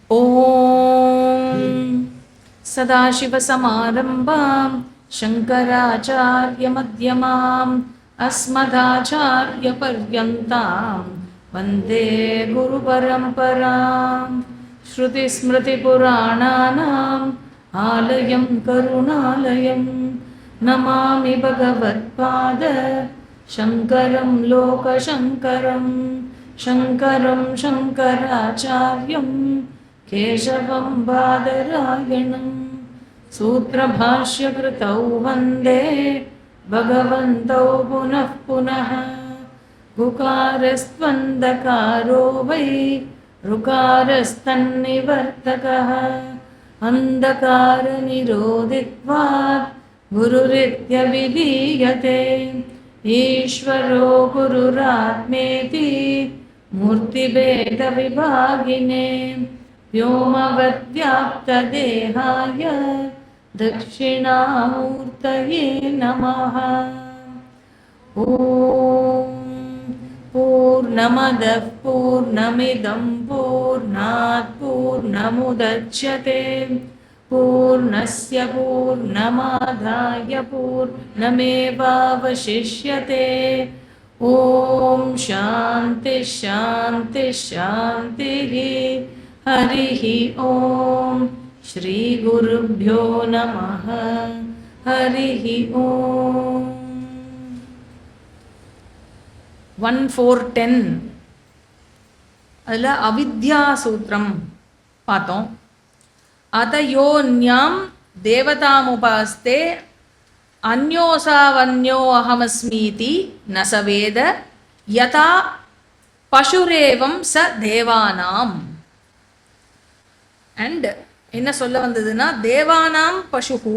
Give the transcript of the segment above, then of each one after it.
ॐ सदाशिवसमारम्भां शङ्कराचार्यमध्यमाम् अस्मदाचार्यपर्यन्तां वन्दे गुरुपरम्परां। श्रुतिस्मृतिपुराणानाम् आलयं करुणालयं नमामि भगवत्पाद शङ्करं लोकशङ्करं शङ्करं शङ्कराचार्यं केशवं बादरायणं। सूत्रभाष्यकृतौ वन्दे भगवन्तौ पुनः पुनः। ऋकारस्त्वन्दकारो वै ऋकारस्तन्निवर्तकः अन्धकारनिरोधित्वात् गुरुरित्यभिधीयते। ईश्वरो गुरुरात्मेति मूर्तिभेदविभागिने व्योमवद्व्याप्तदेहाय दक्षिणामूर्तये नमः। ॐ पूर्णमदः पूर्णमिदं पूर्णात् पूर्णमुदच्यते पूर्णस्य पूर्णमादाय पूर्णमेवावशिष्यते। ॐ शान्ति शान्ति शान्तिः। हरिः ॐ श्रीगुरुभ्यो नमः। हरिः ॐ। 1.4.10 அதில் அவித்யா சூத்திரம் பார்த்தோம். அதயோன்யாம் தேவதாமுபாஸ்தே அந்யோசாவன்யோ அகமஸ்மீதி நசவேத யதா பசுரேவம் ச தேவானாம். அண்ட் என்ன சொல்ல வந்ததுன்னா, தேவானாம் பசுஹு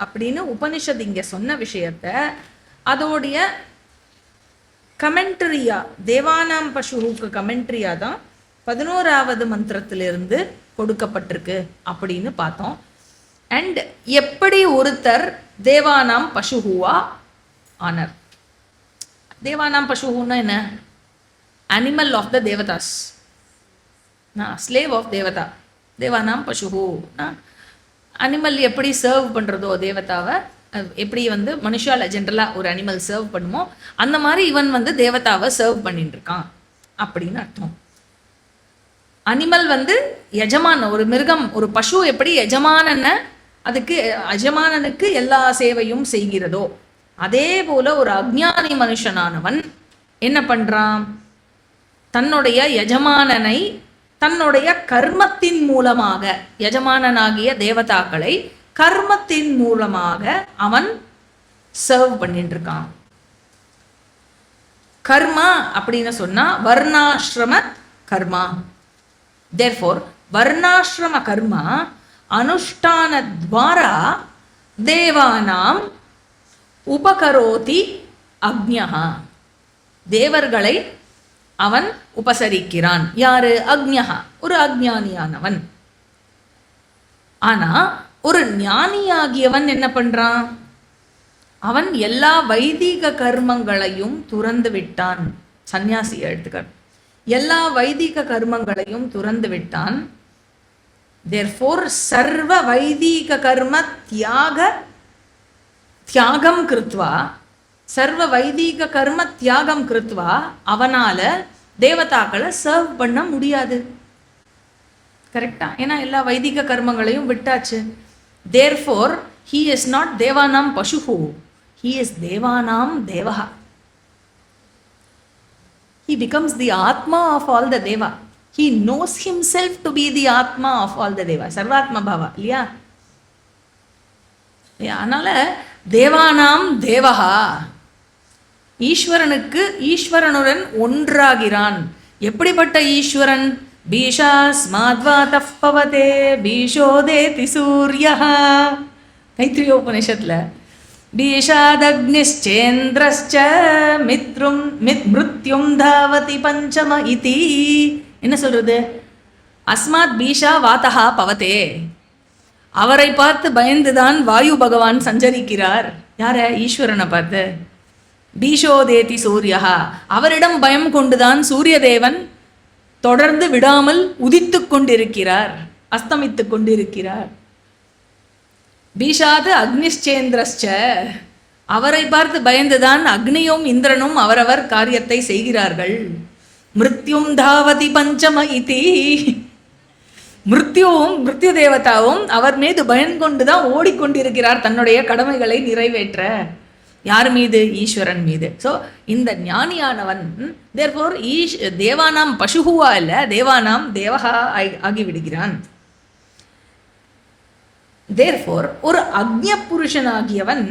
அப்படின்னு உபனிஷத் இங்கே சொன்ன விஷயத்த அதோடைய கமெண்ட்ரியா, தேவானாம் பசுஹுக்கு கமெண்ட்ரியா தான் 11வது மந்திரத்திலிருந்து கொடுக்கப்பட்டிருக்கு அப்படின்னு பார்த்தோம். அண்ட் எப்படி ஒருத்தர் தேவானாம் பசுஹுவா ஆனர். தேவானாம் பசுஹுன்னா என்ன? Animal of the devatas, slave of devata. தேவானாம் பசுஹு அனிமல் எப்படி சர்வ் பண்ணுறதோ தேவதாவை, எப்படி மனுஷால ஜென்ரலாக ஒரு அனிமல் சர்வ் பண்ணுமோ அந்த மாதிரி இவன் தேவதாவை சர்வ் பண்ணிட்டு இருக்கான் அப்படின்னு அர்த்தம். அனிமல் எஜமான, ஒரு மிருகம், ஒரு பசு எப்படி அதுக்கு எஜமானனுக்கு எல்லா சேவையும் செய்கிறதோ அதே போல ஒரு அஞ்ஞானி மனுஷனானவன் என்ன பண்றான்? தன்னுடைய எஜமானனை தன்னுடைய கர்மத்தின் மூலமாக, எஜமானனாகிய தேவதாக்களை கர்மத்தின் மூலமாக அவன் சர்வ் பண்ணிட்டு இருக்கான். கர்மா அப்படின்னு சொன்னா வர்ணாசிரம கர்மா. தேர்ஃபோர் வர்ணாசிரம கர்மா அனுஷ்டான துவாரா தேவானாம் உபகரோதி அக்ஞஹ. தேவர்களை அவன் உபசரிக்கிறான். யாரு? அக்ஞஹ, ஒரு அக்ஞானியானவன். ஆனா ஒரு ஞானியாகியவன் என்ன பண்றான்? அவன் எல்லா வைதிக கர்மங்களையும் துறந்து விட்டான். சன்னியாசி எடுத்துக்க, எல்லா வைதிக கர்மங்களையும் துறந்து விட்டான். தேர்ஃபோர் சர்வ வைதிக கர்ம தியாகம் கிருத்வா, சர்வ வைதிக கர்ம தியாகம் கிருத்வா அவனால தேவதாக்களை சர்வ் பண்ண முடியாது. கரெக்டா? ஏன்னா எல்லா வைதிக கர்மங்களையும் விட்டாச்சு. Therefore he is not devanam pashuhu, he is devanam devaha. He becomes the atma of all the deva. He knows himself to be the atma of all the deva. sarvatma bhava இல்லையா? அதனால தேவானாம் தேவஹா, ஈஸ்வரனுக்கு ஈஸ்வரனுடன் ஒன்றாகிறான். எப்படிப்பட்ட ஈஸ்வரன்? பீஷாஸ்மாத்வாதஃ பவதே பீஷோதேதி சூர்யஹ. தைத்திரியோபனிஷத்துல பீஷாதக்னிச்சேந்திரஸ்ச மிருத்யும் தாவதி பஞ்சம இதி. என்ன சொல்றது? அஸ்மாத் பீஷா வாதஹா பவதே. அவரை பார்த்து பயந்துதான் வாயு பகவான் சஞ்சரிக்கிறார். யார? ஈஸ்வரனை பார்த்து. பீஷோதேதி சூர்யா, அவரிடம் பயம் கொண்டுதான் சூரிய தேவன் தொடர்ந்து விடாமல் உதித்து கொண்டிருக்கிறார், அஸ்தமித்து கொண்டிருக்கிறார். பீஷாது அக்னிச்சேந்திரஸ்ச, அவரை பார்த்து பயந்துதான் அக்னியும் இந்திரனும் அவரவர் காரியத்தை செய்கிறார்கள். மிருத்யும் தாவதி பஞ்சம இதி, மிருத்யு தேவதாவும் அவர் மீது பயன் கொண்டுதான் ஓடிக்கொண்டிருக்கிறார் தன்னுடைய கடமைகளை நிறைவேற்ற. யார் மீது? ஈஸ்வரன் மீது. ஸோ இந்த ஞானியானவன் தேர்ஃபோர் தேவானாம் பசுகுவா இல்லை, தேவானாம் தேவகா ஆகிவிடுகிறான். தேர்ஃபோர் ஒரு அக்ஞ புருஷனாகியவன்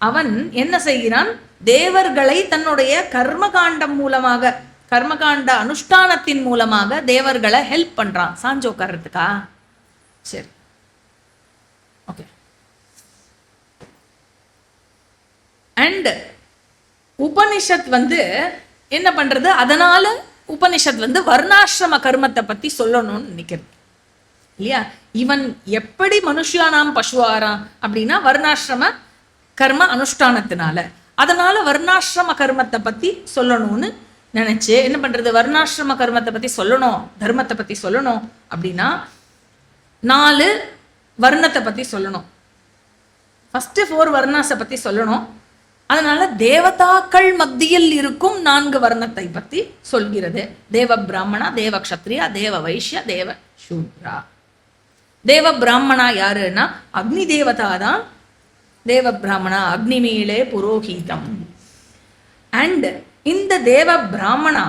அவன் என்ன செய்கிறான்? தேவர்களை தன்னுடைய கர்மகாண்டம் மூலமாக, கர்மகாண்ட அனுஷ்டானத்தின் மூலமாக தேவர்களை ஹெல்ப் பண்றான். சாஞ்சு உட்கார்றதுக்கா? சரி, ஓகே. அண்ட் உபனிஷத் என்ன பண்றது? அதனால உபனிஷத் வர்ணாசிரம கர்மத்தை பத்தி சொல்லணும்னு நினைக்கிறது இல்லையா? இவன் எப்படி மனுஷியானாம் பசுவாராம் அப்படின்னா வர்ணாசிரம கர்ம அனுஷ்டானத்தினால, அதனால வர்ணாசிரம கர்மத்தை பத்தி சொல்லணும்னு நினைச்சு என்ன பண்றது? வர்ணாசிரம கர்மத்தை பத்தி சொல்லணும், தர்மத்தை பத்தி சொல்லணும் அப்படின்னா 4 வர்ணத்தை பத்தி சொல்லணும். ஃபர்ஸ்ட் 4 வர்ணாசை பத்தி சொல்லணும். அதனால தேவதாக்கள் மத்தியில் இருக்கும் 4 வர்ணத்தை பத்தி சொல்கிறது. தேவ பிராமணா, தேவ க்ஷத்ரியா, தேவ வைஷ்ய, தேவ சூத்ரா. தேவ பிராமணா யாருன்னா அக்னி தேவதா தான் தேவ பிராமணா, அக்னிமீளே புரோஹீதம். அண்ட் இந்த தேவ பிராமணா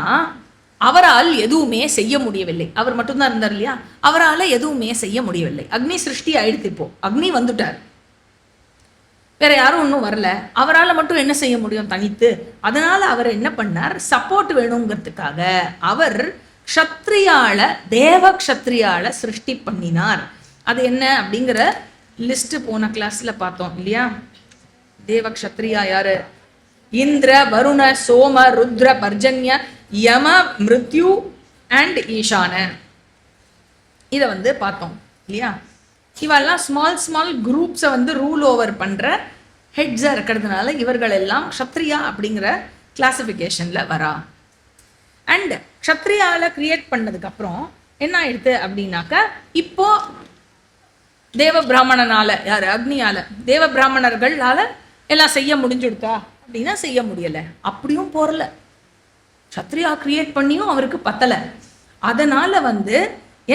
அவரால் எதுவுமே செய்ய முடியவில்லை. அவர் மட்டும்தான் இருந்தார் இல்லையா? அவரால் எதுவுமே செய்ய முடியவில்லை. அக்னி சிருஷ்டி ஆயிடுத்து. இப்போ அக்னி வந்துட்டார், வேற யாரும் ஒன்றும் வரல. அவரால் மட்டும் என்ன செய்ய முடியும் தனித்து? அதனால அவர் என்ன பண்ணார்? சப்போர்ட் வேணுங்கிறதுக்காக அவர் க்ஷத்ரியால, தேவ க்ஷத்ரியால சிருஷ்டி பண்ணினார். அது என்ன அப்படிங்கிற லிஸ்ட் போன கிளாஸ்ல பார்த்தோம் இல்லையா? தேவ க்ஷத்ரியா யாரு? இந்திர, வருண, சோம, ருத்ர, பர்ஜன்ய, யம, மிருத்யு அண்ட் ஈசான. இதை பார்த்தோம் இல்லையா? இவெல்லாம் ஸ்மால் குரூப்ஸை ரூல் ஓவர் பண்ற ஹெட்ஸா இருக்கிறதுனால இவர்கள் எல்லாம் க்ஷத்ரியா அப்படிங்கிற கிளாசிஃபிகேஷன்ல வரா. அண்ட் க்ஷத்ரியால கிரியேட் பண்ணதுக்கு அப்புறம் என்ன ஆயிடுது அப்படின்னாக்க, இப்போ தேவ பிராமணனால, யாரு? அக்னியால, தேவ பிராமணர்களால எல்லாம் செய்ய முடிஞ்சுடுதா அப்படின்னா செய்ய முடியல. அப்படியும் போறல, க்ஷத்ரியா கிரியேட் பண்ணியும் அவருக்கு பத்தல. அதனால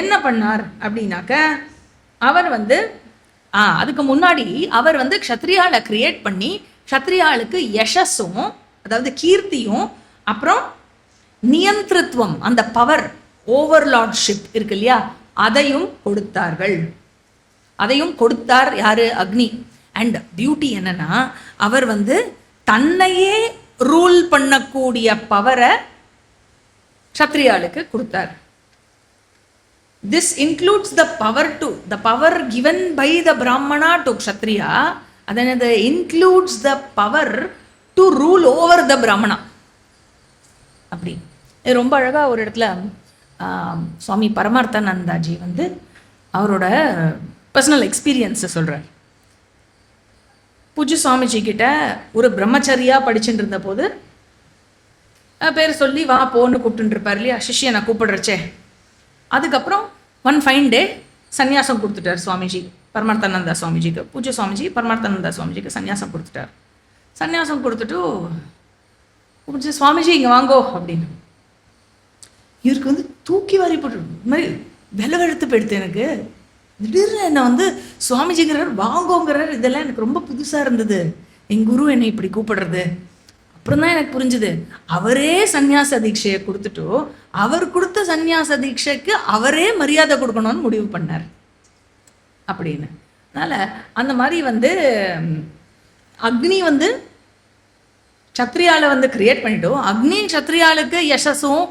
என்ன பண்ணார் அப்படின்னாக்க, அவர் அதுக்கு முன்னாடி அவர் க்ஷத்ரியால கிரியேட் பண்ணி க்ஷத்ரியாளுக்கு யசஸும், அதாவது கீர்த்தியும், அப்புறம் நியந்திரத்துவம், அந்த பவர், ஓவர்லார்ட்ஷிப் இருக்கு இல்லையா, அதையும் கொடுத்தார்கள். அதையும் கொடுத்தார் யாரு? அக்னி. அண்ட் பியூட்டி என்னன்னா, அவர் தன்னையே ரூல் பண்ணக்கூடிய பவரை க்ஷத்ரியாளுக்கு கொடுத்தார். This includes the power given by the Brahmana to Kshatriya. That includes the power to rule over the Brahmana. அப்படி ரொம்ப அழகா ஒரு இடத்துல சுவாமி பரமார்த்தானந்தாஜி அவரோட பர்சனல் எக்ஸ்பீரியன்ஸை சொல்றார். பூஜ்ய சுவாமிஜி கிட்ட ஒரு பிரம்மச்சரியா படிச்சுட்டு இருந்த போது பேர் சொல்லி வா போன்னு கூப்பிட்டு இருப்பார் இல்லையா, சிஷ்யனை கூப்பிடுறச்சே. அதுக்கப்புறம் ஒன் ஃபைன் டே சன்னியாசம் கொடுத்துட்டார் சுவாமிஜி பரமார்த்தானந்தா சுவாமிஜிக்கு. பூஜ்ய சுவாமிஜி பரமார்த்தானந்தா சுவாமிஜிக்கு சன்னியாசம் கொடுத்துட்டார். சன்னியாசம் கொடுத்துட்டு பூஜ்ய சுவாமிஜி இங்கே வாங்கோ அப்படின்னு. இவருக்கு தூக்கி வாரி போட்டு இந்த மாதிரி வெள்ளவெழுத்து போயிடுத்து. எனக்கு திடீர்னு என்னை சுவாமிஜிங்கிறார், வாங்கோங்கிறார். இதெல்லாம் எனக்கு ரொம்ப புதுசாக இருந்தது. என் குரு என்னை இப்படி கூப்பிடுறது. அப்புறம் தான் எனக்கு புரிஞ்சுது, அவரே சந்நியாச தீட்சையை கொடுத்துட்டு அவர் கொடுத்த சந்நியாச தீட்சைக்கு அவரே மரியாதை கொடுக்கணும்னு முடிவு பண்ணார் அப்படின்னு. அதனால அந்த மாதிரி அக்னி சத்ரியால கிரியேட் பண்ணிட்டு, அக்னி சத்ரியாளுக்கு யசஸும்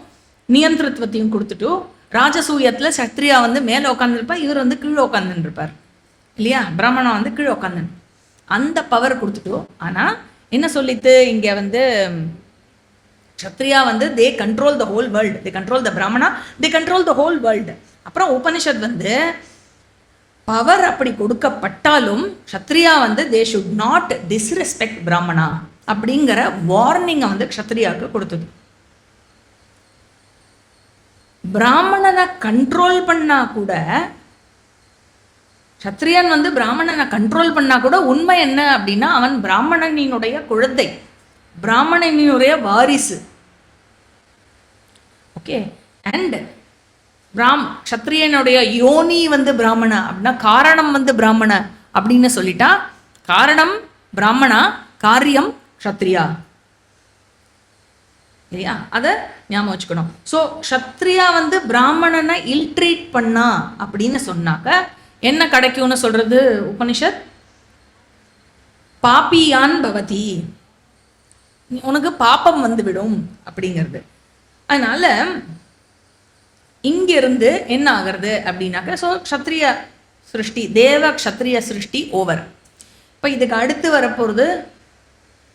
நியந்திரத்துவத்தையும் கொடுத்துட்டு, ராஜசூயத்துல சத்ரியா மேலே உட்காந்துருப்பார், இவர் கீழே உட்காந்துருப்பார் இல்லையா? பிராமணா கீழே உட்காந்து அந்த பவர் கொடுத்துட்டு. ஆனா என்ன சொல்லித்து இங்க Kshatriya they control the whole world, they control the Brahmana, they control the whole world. அப்புறம் உபனிஷத் பவர் அப்படி கொடுக்கப்பட்டாலும் Kshatriya they should not disrespect Brahmana அப்படிங்கிற வார்னிங்கை க்ஷத்ரியாவுக்கு கொடுத்தது. பிராமணனை கண்ட்ரோல் பண்ணா கூட, சத்திரியன் வந்து பிராமணனை கண்ட்ரோல் பண்ணா கூட உண்மை என்ன அப்படின்னா அவன் பிராமணனினுடைய குழந்தை, பிராமணனினுடைய வாரிசு. ஓகே. அண்ட் சத்திரியனுடைய யோனி வந்து பிராமண அப்படின்னா காரணம் வந்து பிராமண அப்படின்னு சொல்லிட்டா, காரணம் பிராமணா, காரியம் க்ஷத்ரியா. இல்லையா? அதை ஞாபகம் வச்சுக்கணும். ஸோ க்ஷத்ரியா வந்து பிராமணனை இல்ட்ரீட் பண்ணா அப்படின்னு சொன்னாக்க என்ன கிடைக்கும்னு சொல்றது உபனிஷத்? பாப்பியான் பவதி, உனக்கு பாப்பம் வந்து விடும் அப்படிங்கிறது. அதனால இங்கிருந்து என்ன ஆகிறது அப்படின்னாக்க, ஸோ க்ஷத்ரிய சிருஷ்டி, தேவ க்ஷத்ரிய சிருஷ்டி ஓவர். இப்போ இதுக்கு அடுத்து வரப்போகிறது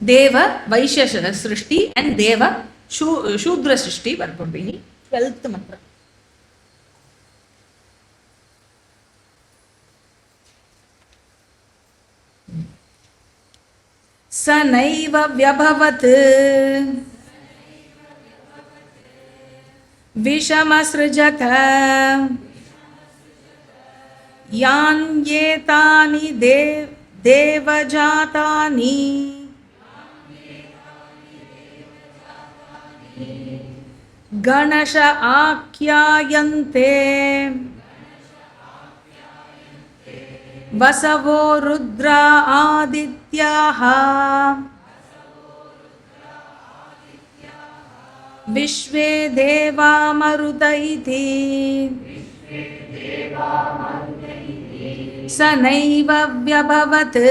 தேவ வைஷ்ய சிருஷ்டி அண்ட் தேவ சூத்ர சிருஷ்டி வரப்போகுது. இனி 12th மந்திரம். ச நைவ வ்யபவத் விஷமஸ்ருஜத யான்யேதானி தேவஜாதானி கணஷ ஆக்யாயந்தே வசவோ ருத்ரா ஆதித்யாஹ விஸ்வே தேவா மருத இதி ச நைவ வ்யபவத்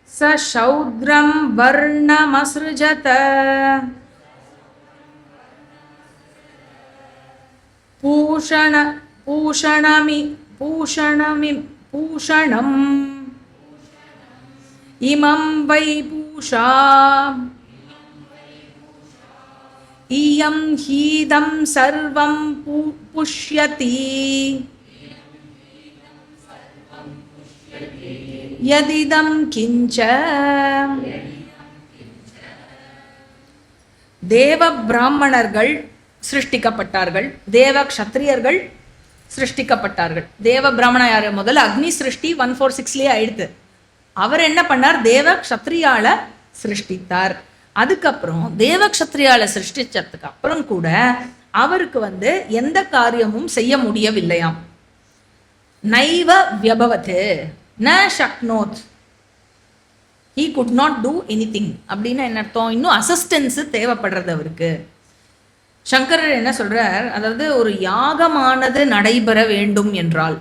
ச சௌத்ரம் வர்ணமஸ்ருஜத பூஷணம் இமம் வை பூஷா இயம் ஹீதம் சர்வம் புஷ்யதி யதிதம் கிஞ்ச. தேவ பிராமணர்கள் சிருஷ்டிக்கப்பட்டார்கள், தேவ க்ஷத்ரியர்கள் சிருஷ்டிக்கப்பட்டார்கள். தேவ பிராமண யாரு? முதல்ல அக்னி சிருஷ்டி 146 ஆயிடுத்து. அவர் என்ன பண்ணார்? தேவ க்ஷத்ரியால சிருஷ்டித்தார். அதுக்கப்புறம் தேவ க்ஷத்ரியால சிருஷ்டிச்சதுக்கு அப்புறம் கூட அவருக்கு வந்து எந்த காரியமும் செய்ய முடியவில்லையாம். நைவ வியபவத் ந சக்னோத், he could not do anything அப்படின்னு என்ன அர்த்தம்? இன்னும் அசிஸ்டன்ஸ் தேவைப்படுறது அவருக்கு. சங்கரர் என்ன சொல்றார்? அதாவது ஒரு யாகமானது நடைபெற வேண்டும் என்றால்,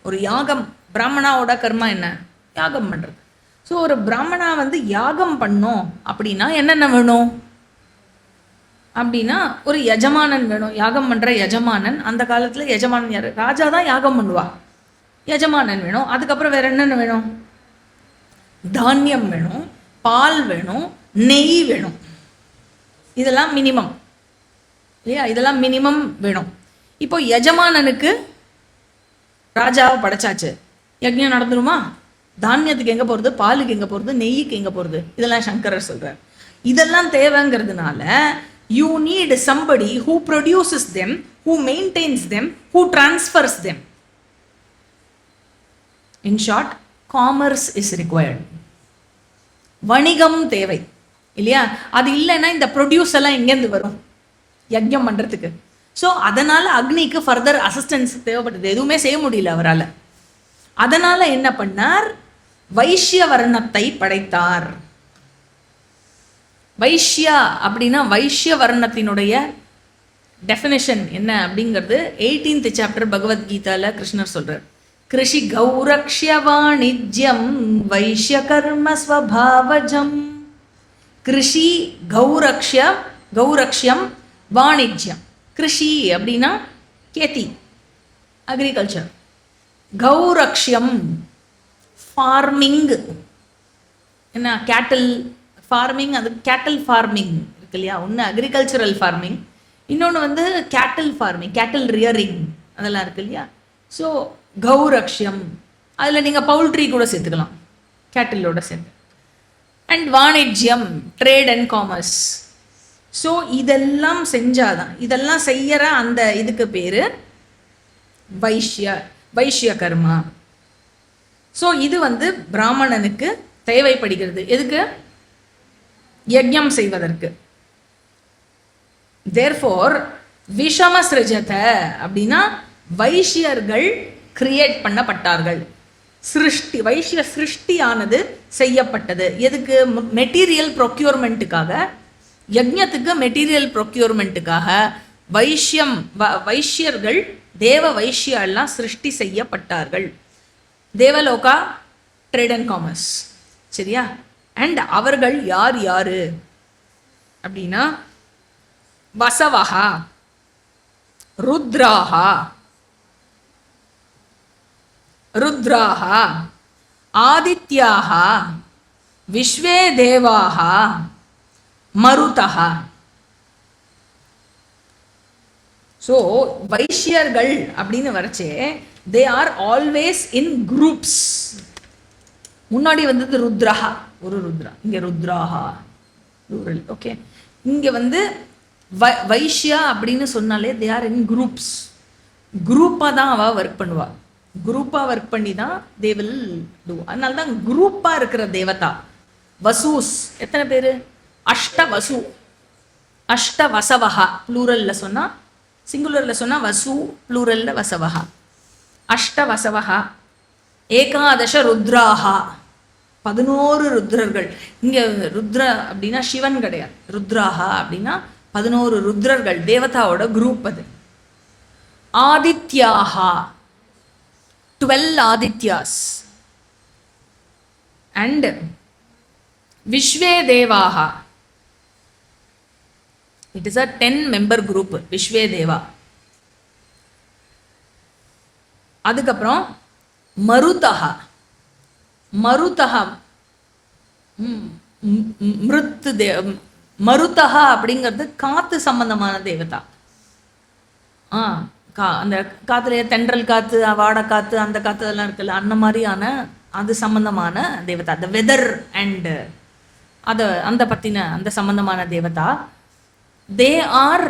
ஒரு யாகம், பிராமணாவோட கர்மா என்ன? யாகம் பண்றது. ஸோ ஒரு பிராமணா வந்து யாகம் பண்ணோம் அப்படின்னா என்னென்ன வேணும் அப்படின்னா, ஒரு யஜமானன் வேணும். யாகம் பண்ற யஜமானன். அந்த காலத்துல யஜமானன் யாரு? ராஜா தான் யாகம் பண்ணுவா. யஜமானன் வேணும். அதுக்கப்புறம் வேற என்னென்ன வேணும்? தானியம் வேணும், பால் வேணும், நெய் வேணும். இதெல்லாம் மினிமம் இல்லையா? இதெல்லாம் மினிமம் வேணும். இப்போ யஜமானனுக்கு ராஜாவை படைச்சாச்சு, யஜ்ஞம் நடந்துருமா? தானியத்துக்கு எங்கே போகிறது, பாலுக்கு எங்கே போகிறது, நெய்யுக்கு எங்கே போகிறது? இதெல்லாம் சங்கரர் சொல்கிறார். இதெல்லாம் தேவைங்கிறதுனால you need somebody who produces them, who maintains them, who transfers them. In short, commerce is required. வணிகம் தேவை இல்லையா? அது இல்லைன்னா இந்த ப்ரொடியூஸ் எல்லாம் எங்கேருந்து வரும் யஜ்ஞம் பண்ணுறதுக்கு? ஸோ அதனால் அக்னிக்கு ஃபர்தர் அசிஸ்டன்ஸ் தேவைப்பட்டது. எதுவுமே செய்ய முடியல அவரால். அதனால் என்ன பண்ணார்? வைஷ்ய வர்ணத்தை படைத்தார். வைஷ்யா அப்படின்னா வைஷ்ய வர்ணத்தினுடைய டெஃபினேஷன் என்ன அப்படிங்கிறது 18th சாப்டர் பகவத்கீதால கிருஷ்ணர் சொல்றார். கிருஷி கௌரக்ஷ்ய வாணிஜ்யம் வைஷ்ய கர்ம ஸ்வபாவஜம். கிருஷி கௌரக்ஷ்யம் வாணிஜ்யம். கிருஷி அப்படின்னா கேத்தி, அக்ரிகல்ச்சர். கௌரக்ஷ்யம் ஃபார்மிங், என்ன கேட்டில் ஃபார்மிங், அது கேட்டில் ஃபார்மிங் இருக்கு இல்லையா? ஒன்று அக்ரிகல்ச்சரல் ஃபார்மிங், இன்னொன்று வந்து கேட்டில் ஃபார்மிங், கேட்டில் ரியரிங், அதெல்லாம் இருக்கு இல்லையா? ஸோ கௌரக்ஷ்யம், அதில் நீங்கள் பவுல்ட்ரி கூட சேர்த்துக்கலாம் கேட்டிலோட சேர்த்து. அண்ட் வாணிஜ்யம், ட்ரேட் அண்ட் காமர்ஸ். ஸோ இதெல்லாம் செஞ்சாதான், இதெல்லாம் செய்யற அந்த இதுக்கு பேரு வைஷ்ய கர்மா. ஸோ இது பிராமணனுக்கு தேவைப்படுகிறது. எதுக்கு? யஜ்ஞம் செய்வதற்கு. தேர்ஃபோர் விஷம சிருஜத அப்படின்னா வைஷ்யர்கள் கிரியேட் பண்ணப்பட்டார்கள். சிருஷ்டி, வைஷ்ய சிருஷ்டியானது செய்யப்பட்டது. எதுக்கு? மெட்டீரியல் ப்ரொக்யூர்மெண்ட்டுக்காக, யஜ்ஞத்துக்கு மெட்டீரியல் ப்ரொக்யூர்மெண்ட்டுக்காக வைஷ்யர்கள், தேவ வைஷ்யா எல்லாம் சிருஷ்டி செய்யப்பட்டார்கள். தேவலோகா ட்ரேட் அண்ட் காமர்ஸ், சரியா? அண்ட் அவர்கள் யார் யாரு அப்படின்னா வசவஹா, ருத்ராஹா, ஆதித்யாஹா, விஸ்வே தேவாஹா, மருதஹா. ஸோ வைஷ்யர்கள் அப்படின்னு வரச்சே they are always in groups. முன்னாடி ருத்ரஹா, ஒரு ருத்ரா, இங்க ருத்ராஹா ரூரல். ஓகே, இங்க வைஷ்யா அப்படின்னு சொன்னாலே தே ஆர் இன் குரூப்ஸ். குரூப்பாக தான் அவள் ஒர்க் பண்ணுவா. குரூப்பாக ஒர்க் பண்ணி தான் தே வில் டூ. அதனால தான் குரூப்பாக இருக்கிற தேவதா. வசூஸ் எத்தனை பேர்? அஷ்டவசு, அஷ்டவசவஹா. ப்ளூரலில் சொன்னால், சிங்குலரில் சொன்னால் வசு, ப்ளூரலில் வசவஹா. அஷ்டவசவஹா. ஏகாதச ருத்ராஹா, 11 ருத்ரர்கள். இங்கே ருத்ர அப்படின்னா சிவன் கிடையாது. ருத்ராஹா அப்படின்னா 11 ருத்ரர்கள், தேவதாவோட குரூப் அது. ஆதித்யாஹா, 12 ஆதித்யாஸ். அண்ட் விஸ்வே தேவாஹா, it is a 10-member group, Vishve Deva. அதுக்கப்புறம் மருதஹா, மருதஹா மிருத்து மருதஹா அப்படிங்கிறது காத்து சம்பந்தமான தேவதா. அந்த காத்துல தென்றல் காத்து, வாடை காத்து, அந்த காத்து எல்லாம் இருக்குல்ல, அந்த மாதிரியான அது சம்பந்தமான தேவதா. அந்த வெதர் அண்ட் அந்த பத்தின அந்த சம்பந்தமான தேவதா. They are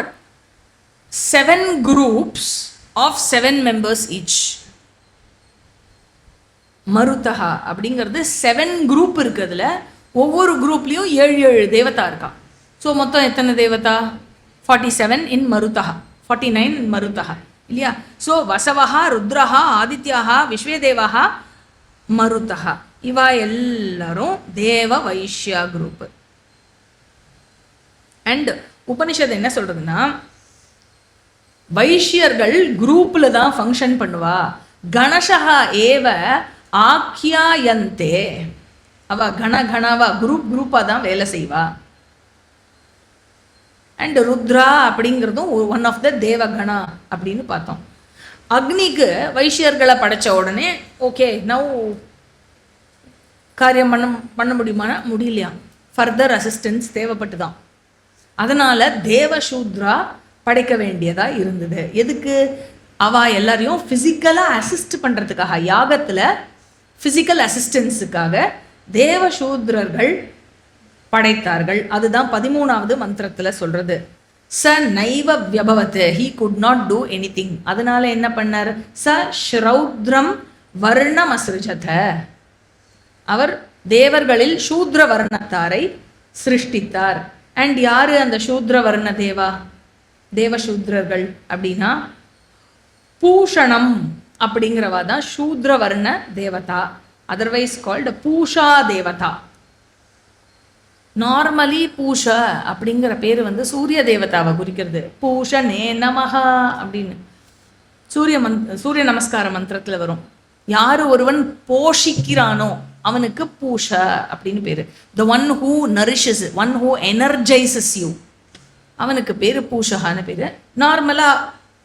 7 groups of 7 members each. மருதஹா அப்படிங்கிறது 7 குரூப் இருக்கு. அதுல ஒவ்வொரு குரூப்லயும் 7 தேவதா இருக்கா. ஸோ மொத்தம் எத்தனை தேவதா? 47 இன் மருதஹா, 49 இன் மருதஹா, இல்லையா? ஸோ வசவஹா, ருத்ரஹா, ஆதித்யாஹா, விஸ்வேதேவாஹா, மருதஹா, இவா எல்லாரும் தேவ வைஷ்யா குரூப். அண்ட் உபனிஷத் என்ன சொல்றதுன்னா, வைஷ்யர்கள் குரூப்ல தான் ஃபங்க்ஷன் பண்ணுவா. கணசஹா ஏவ ஆக்கியாயந்தே, அவ கணவா குரூப்பா தான் வேலை செய்வா. அண்ட் ருத்ரா அப்படிங்கிறதும் ஒன் ஆஃப் த தேவகணா அப்படின்னு பார்த்தோம். அக்னிக்கு வைஷ்யர்களை படைச்ச உடனே ஓகே, நவ் காரியம் பண்ண முடியுமானா முடியலையா, ஃபர்தர் அசிஸ்டன்ஸ் தேவைப்பட்டு தான். அதனால தேவசூத்ரா படைக்க வேண்டியதா இருந்தது. எதுக்கு? அவ எல்லாரையும் பிசிக்கலா அசிஸ்ட் பண்றதுக்காக, யாகத்துல பிசிக்கல் அசிஸ்டன்ஸுக்காக தேவசூத்ரர்கள் படைத்தார்கள். அதுதான் 13வது மந்திரத்துல சொல்றது. ச நைவ வியபவத், he could not do anything. அதனால என்ன பண்ணார்? ச ஸ்ரௌத்ரம் வர்ணம் அசிருஜத, அவர் தேவர்களில் சூத்ர வர்ணத்தாரை சிருஷ்டித்தார். அண்ட் யாரு அந்த சூத்ர வர்ண தேவசூத்ரர்கள் அப்படின்னா பூஷணம் அப்படிங்கிறவா தான் சூத்ர வர்ண தேவதா, அதர்வைஸ் கால்டு பூஷா தேவதா. நார்மலி பூஷ அப்படிங்கிற பேர் சூரிய தேவதாவை குறிக்கிறது. பூஷனே நமஹா அப்படின்னு சூரிய நமஸ்கார மந்திரத்துல வரும். யாரு ஒருவன் போஷிக்கிறானோ அவனுக்கு பூஷ அப்படின்னு பேரு. the one who nourishes, one who energizes you, அவனுக்கு பேரு பூஷகான்னு பேரு. நார்மலா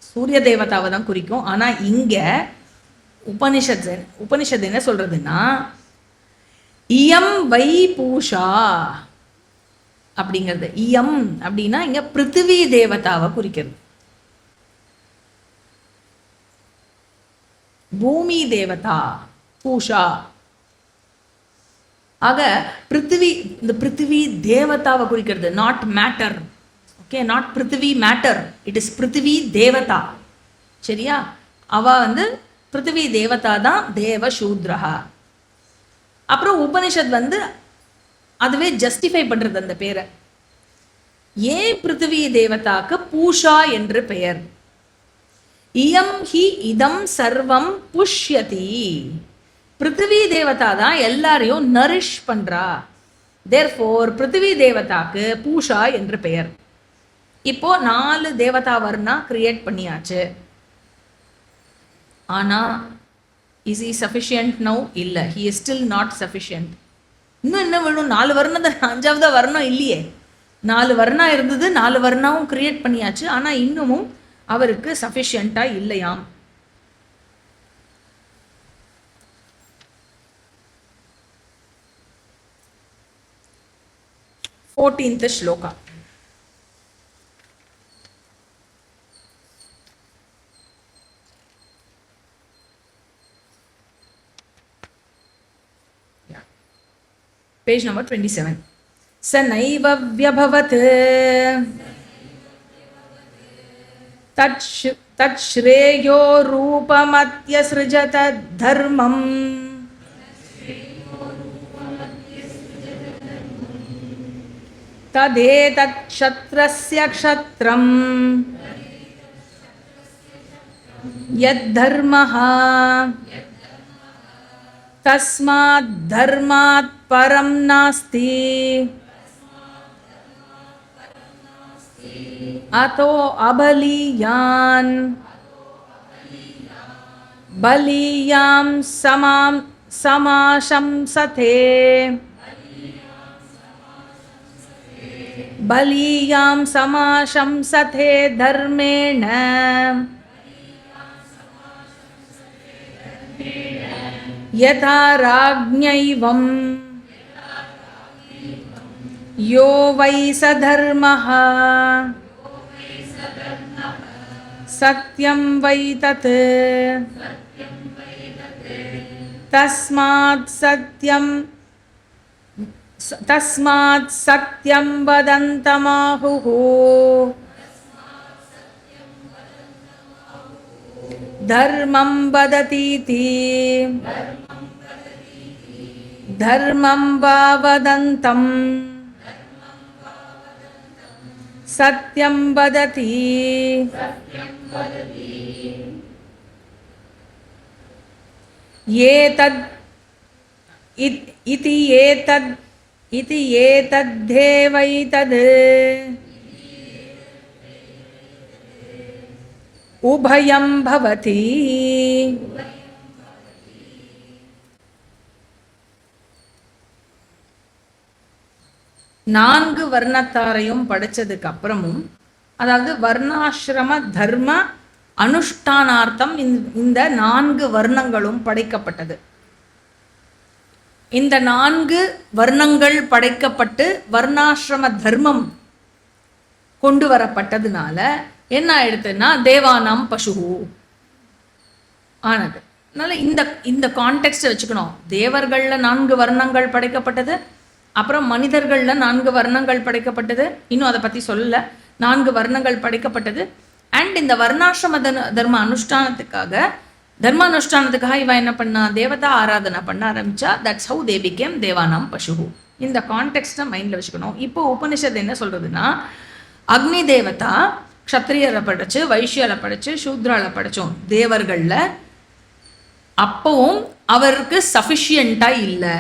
சூரிய தேவதாவை தான் குறிக்கும். ஆனா இங்க உபனிஷத் என்ன சொல்றதுன்னா, இயம் வை பூஷா அப்படிங்கிறது. இயம் அப்படின்னா இங்க பிருத்திவி தேவதாவை குறிக்கிறது. பூமி தேவதா பூஷா. ஆக பிருத்திவி, இந்த பிருத்திவி தேவதாவை குறிக்கிறது, not matter. Okay, not Prithvi matter, it is Prithvi devata. சரியா? அவ வந்து பிருத்திவி தேவதா தான் தேவ சூத்ரஹா. அப்புறம் உபனிஷத் வந்து அதுவே ஜஸ்டிஃபை பண்றது அந்த பேரை. ஏன் பிருத்திவி தேவதாக்கு பூஷா என்று பெயர்? இயம் ஹி இதம் சர்வம் புஷ்யதி. பிருத்திவி தேவதா தான் எல்லாரையும் நரிஷ் பண்றா. தேர்ஃபோர் பிருத்திவி தேவதாக்கு பூஷா என்று பெயர். இப்போ 4 தேவதா வர்ணா கிரியேட் பண்ணியாச்சு. ஆனா இஸ் he sufficient now? இல்ல, he is still not sufficient. இன்னும் என்ன வேணும்? 4 வர்ணம் தான், 5வது வர்ணம் இல்லையே. 4 வர்ணா இருந்தது, 4 வர்ணாவும் கிரியேட் பண்ணியாச்சு. ஆனா இன்னமும் அவருக்கு சஃபிஷியண்டா இல்லையாம். फोर्टीन्थ श्लोका. Page number 27. स नैव व्यभवत् तच्छ्रेयो रूपमत्यसृजत धर्मम् तदेतत् क्षत्रस्य क्षत्रम् यद्धर्मः तस्मात् धर्मात् परं नास्ति अतो अबलीयान् बलीयां समाशंसते बलीयां समाशंसते धर्मेण यथा राज्ञैवं यो वै स धर्मः सत्यं वै तत् तस्मात् सत्यं वदन्तमाहुः धर्मं वदतीति धर्मं वा वदन्तं सत्यं वदति इति एतद्धेवैतद् उभयं भवति. நான்கு வர்ணத்தாரையும் படிச்சதுக்கு அப்புறமும், அதாவது வர்ணாசிரம தர்ம அனுஷ்டானார்த்தம் இந்த 4 வர்ணங்களும் படைக்கப்பட்டது. இந்த 4 வர்ணங்கள் படைக்கப்பட்டு வர்ணாசிரம தர்மம் கொண்டு வரப்பட்டதுனால என்ன ஆயிடுதுன்னா தேவானாம் பசுகு ஆனது. அதனால இந்த கான்டெக்ஸ்ட் வச்சுக்கணும். தேவர்கள்ல 4 வர்ணங்கள் படைக்கப்பட்டது, அப்புறம் மனிதர்கள்ல 4 வர்ணங்கள் படைக்கப்பட்டது. இன்னும் அதை பத்தி சொல்லல. 4 வர்ணங்கள் படைக்கப்பட்டது. அண்ட் இந்த வர்ணாசிரம தர்ம அனுஷ்டானத்துக்காக இவ என்ன பண்ணா, தேவதா ஆராதனை பண்ண ஆரம்பிச்சா. தட்ஸ் ஹவு தே பிகேம் தேவானாம் பசுகு. இந்த கான்டெக்ஸ்ட மைண்ட்ல வச்சுக்கணும். இப்போ உபனிஷத் என்ன சொல்றதுன்னா, அக்னி தேவதா க்ஷத்ரியரை படைச்சு, வைஷ்யரை படைச்சு, சூத்ரால படைச்சோம் தேவர்கள்ல. அப்பவும் அவருக்கு சஃபிஷியண்டா இல்லை.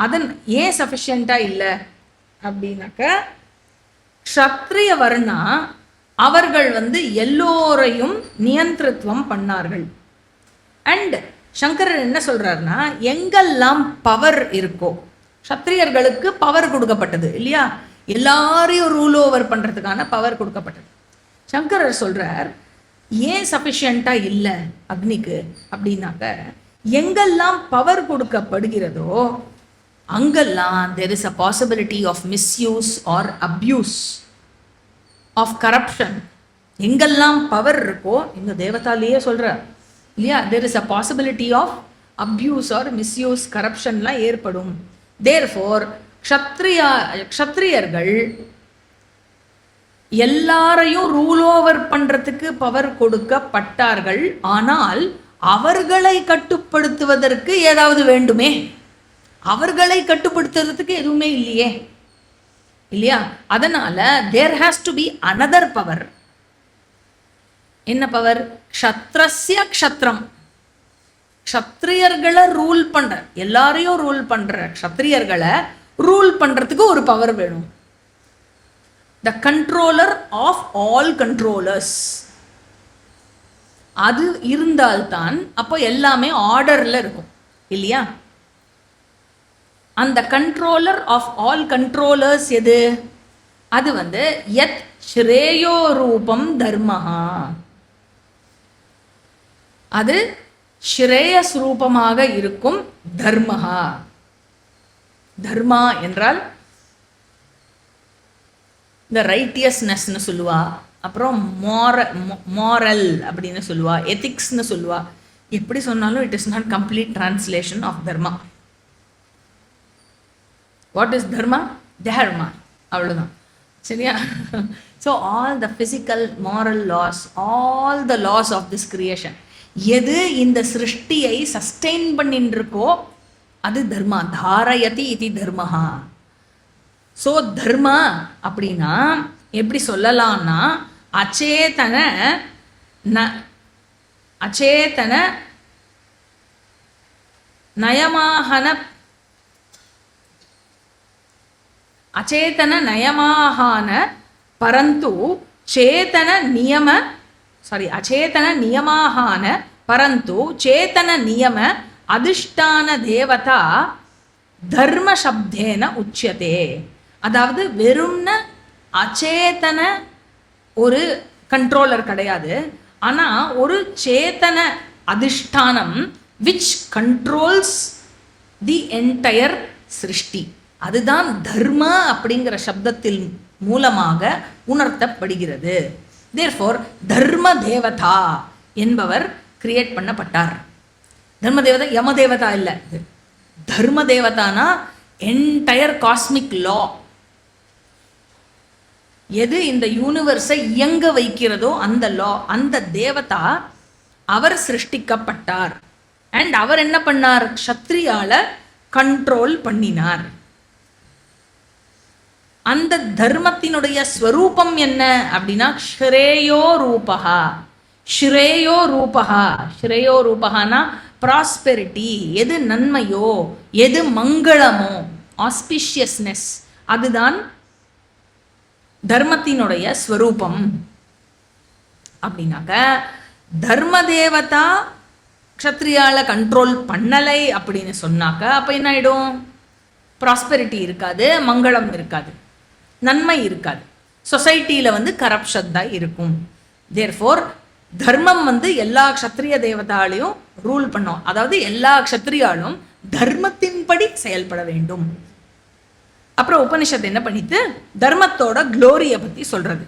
அதன் ஏன் சஃபிஷியண்டா இல்லை அப்படின்னாக்க, க்ஷத்ரிய வர்ணா அவர்கள் எல்லோரையும் நியந்திரத்துவம் பண்ணார்கள். அண்ட் சங்கரர் என்ன சொல்றாருன்னா, எங்கெல்லாம் பவர் இருக்கோ, க்ஷத்ரியர்களுக்கு பவர் கொடுக்கப்பட்டது இல்லையா, எல்லாரையும் ரூல் ஓவர் பண்றதுக்கான பவர் கொடுக்கப்பட்டது. சங்கரர் சொல்றார், ஏன் சஃபிஷியண்டா இல்லை அக்னிக்கு அப்படின்னாக்க, எங்கெல்லாம் பவர் கொடுக்கப்படுகிறதோ அங்கெல்லாம் there is a possibility of misuse or abuse of corruption. எங்கெல்லாம் பவர் இருக்கோ, இந்த தேவதாலேயே சொல்றார் இல்லையா, there is a possibility of abuse or misuse, corruptionலாம் ஏற்படும். therefore க்ஷத்ரியர்கள் எல்லாரையும் ரூல் ஓவர் பண்றதுக்கு பவர் கொடுக்கப்பட்டார்கள். ஆனால் அவர்களை கட்டுப்படுத்துவதற்கு ஏதாவது வேண்டுமே. அவர்களை கட்டுப்படுத்துறதுக்கு எதுவுமே இல்லையே, இல்லையா? அதனால there has to be another power. என்ன பவர்? க்ஷத்ரஸ்ய க்ஷத்ரம். க்ஷத்ரியர்களை ரூல் பண்ற, எல்லாரையும் ரூல் பண்ற க்ஷத்ரியர்களை ரூல் பண்றதுக்கு ஒரு பவர் வேணும். The controller of all controllers. அது இருந்தால்தான் அப்போ எல்லாமே ஆர்டர்ல இருக்கும், இல்லையா? அந்த கண்ட்ரோலர் ஆஃப் ஆல் கண்ட்ரோலர்ஸ் எது? அது யத் ஸ்ரேயோ ரூபம் தர்மஹா. அது ஸ்ரேயஸ் ரூபமாக இருக்கும் தர்மஹா. தர்மா என்றால் இந்த ரைட்டியஸ்னஸ்ன்னு சொல்லுவா, அப்புறம் மாரல் அப்படின்னு சொல்லுவா, எத்திக்ஸ்ன்னு சொல்லுவா. எப்படி சொன்னாலும் it is not complete translation of dharma. What is dharma? Dharma, அவ்வளோதான், சரியா? So all the physical moral laws, all the laws of this creation, எது இந்த சிருஷ்டியை சஸ்டெயின் பண்ணிட்டு இருக்கோ அது தர்மா. தாரயதி இது தர்மஹா. ஸோ தர்மா அப்படின்னா எப்படி சொல்லலாம்னா, அச்சேதன அச்சேதன நயமாகன அச்சேதன நயமாகான பரந்து சேதன நியம அச்சேதன நியமாகான பரந்து சேதன நியம அதிஷ்டான தேவதா தர்ம சப்தேன உச்சியதே. அதாவது வெறும்ன அச்சேதன ஒரு கண்ட்ரோலர் கிடையாது, ஆனால் ஒரு சேத்தன அதிஷ்டானம் விச் கண்ட்ரோல்ஸ் தி என்டையர் சிருஷ்டி. அதுதான் தர்ம அப்படிங்கிற சப்தத்தில் மூலமாக உணர்த்தப்படுகிறது. தேர்ஃபோர் தர்ம தேவதா என்பவர் கிரியேட் பண்ணப்பட்டார். தர்ம தேவதா யம தேவதா இல்லை, தர்ம தேவதானா என்டையர் காஸ்மிக் லா. எது இந்த யூனிவர்ஸை இயங்க வைக்கிறதோ அந்த லா, அந்த தேவதா அவர் சிருஷ்டிக்கப்பட்டார். அண்ட் அவர் என்ன பண்ணார்? க்ஷத்ரியால கண்ட்ரோல் பண்ணினார். அந்த தர்மத்தினுடைய ஸ்வரூபம் என்ன அப்படின்னா ஸ்ரேயோ ரூபகா. ஸ்ரேயோ ரூபகா, ஸ்ரேயோ ரூபகானா ப்ராஸ்பெரிட்டி, எது நன்மையோ எது மங்களமோ, ஆஸ்பிஷியஸ்னஸ், அதுதான் தர்மத்தினுடைய ஸ்வரூபம். அப்படின்னாக்க தர்ம தேவதா க்ஷத்ரியால கண்ட்ரோல் பண்ணலை அப்படின்னு சொன்னாக்க அப்போ என்ன ஆயிடும்? ப்ராஸ்பெரிட்டி இருக்காது, மங்களம் இருக்காது, நன்மை இருக்காது. சொசைட்டியில் கரப்ஷன் தான் இருக்கும். தேர்ஃபோர் தர்மம் எல்லா க்ஷத்ரிய தேவதாலையும் ரூல் பண்ணோம். அதாவது எல்லா க்ஷத்ரியாலும் தர்மத்தின்படி செயல்பட வேண்டும். அப்புறம் உபனிஷத்து என்ன பண்ணிட்டு தர்மத்தோட க்ளோரியை பற்றி சொல்றது.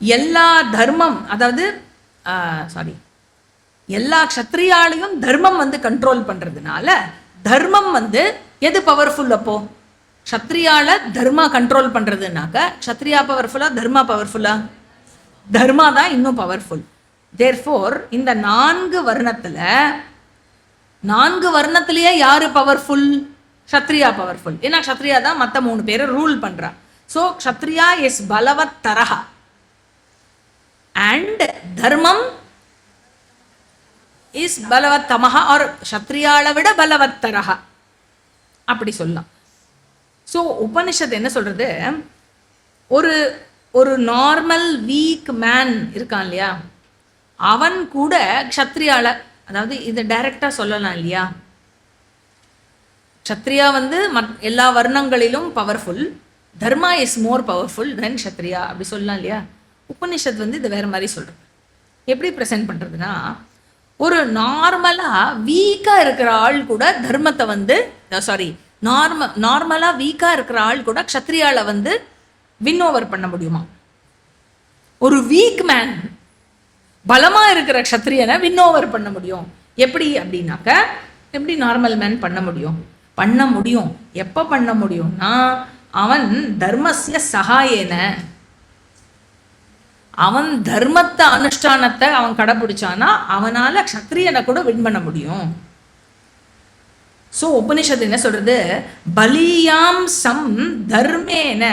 எல்லா தர்மம், அதாவது எல்லா க்ஷத்ரியாலையும் தர்மம் கண்ட்ரோல் பண்றதுனால தர்மம் எது பவர்ஃபுல்? அப்போ க்ஷத்ரியால தர்மா கண்ட்ரோல் பண்றதுனாக்க க்ஷத்ரியா பவர்ஃபுல்லா தர்மா பவர்ஃபுல்லா? தர்மா தான் இன்னும் பவர்ஃபுல். தேர்ஃபோர் இந்த நான்கு வர்ணத்திலேயே யாரு பவர்ஃபுல்? க்ஷத்ரியா பவர்ஃபுல். ஏன்னா க்ஷத்ரியா தான் மற்ற 3 பேரை ரூல் பண்றா. ஸோ க்ஷத்ரியா இஸ் பலவத்தரஹ அண்ட் தர்மம் இஸ் பலவத்தமஹ ஆர் க்ஷத்ரியாளை விட பலவத்தரஹ அப்படி சொல்லலாம். ஸோ உபனிஷத்து என்ன சொல்றது? ஒரு நார்மல் வீக் மேன் இருக்கான் இல்லையா, அவன் கூட க்ஷத்ரியால, அதாவது இதை டைரக்டா சொல்லலாம் இல்லையா, க்ஷத்ரியா எல்லா வர்ணங்களிலும் powerful, dharma is more powerful than Kshatriya அப்படி சொல்லலாம் இல்லையா. உபனிஷத் இது வேற மாதிரி சொல்றது. எப்படி ப்ரெசென்ட் பண்றதுன்னா, ஒரு நார்மலா வீக்கா இருக்கிற ஆள் கூட தர்மத்தை நார்மலா வீக்கா இருக்கிற ஆள் கூட க்ஷத்ரியால வின் ஓவர் பண்ண முடியுமா? ஒரு வீக் மேன் பலமா இருக்கிற க்ஷத்ரியனை வின் ஓவர் பண்ண முடியும். எப்படி அப்படின்னாக்க, எப்படி நார்மல் மேன் பண்ண முடியும்? எப்ப பண்ண முடியும்னா, அவன் தர்மஸ்ய சகாயேன, அவன் தர்மத்தை அனுஷ்டானத்தை அவன் கடைபிடிச்சானா அவனால க்ஷத்ரியனை கூட வின் பண்ண முடியும். ஸோ உபனிஷத்து என்ன சொல்றது, பலியாம் சம் தர்மேன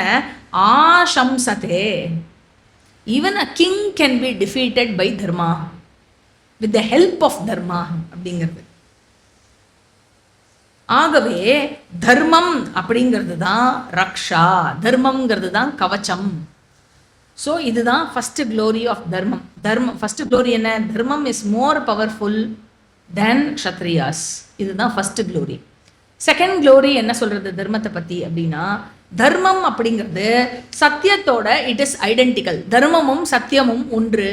ஆசம்சதே. Even a king can be defeated by dharma with the help of dharma அப்படிங்கிறது. ஆகவே தர்மம் அப்படிங்கிறது தான் ரக்ஷா, தர்மம்ங்கிறது தான் கவச்சம். ஸோ இதுதான் ஃபர்ஸ்ட் க்ளோரி ஆஃப் தர்மம். ஃபர்ஸ்ட் க்ளோரி என்ன, தர்மம் இஸ் மோர் பவர்ஃபுல் தென் க்ஷத்ரியாஸ். இதுதான் ஃபர்ஸ்ட் க்ளோரி. செகண்ட் க்ளோரி என்ன சொல்றது தர்மத்தை பத்தி அப்படின்னா, தர்மம் அப்படிங்கிறது சத்தியத்தோட இட் இஸ் ஐடென்டிக்கல். தர்மமும் சத்தியமும் ஒன்று,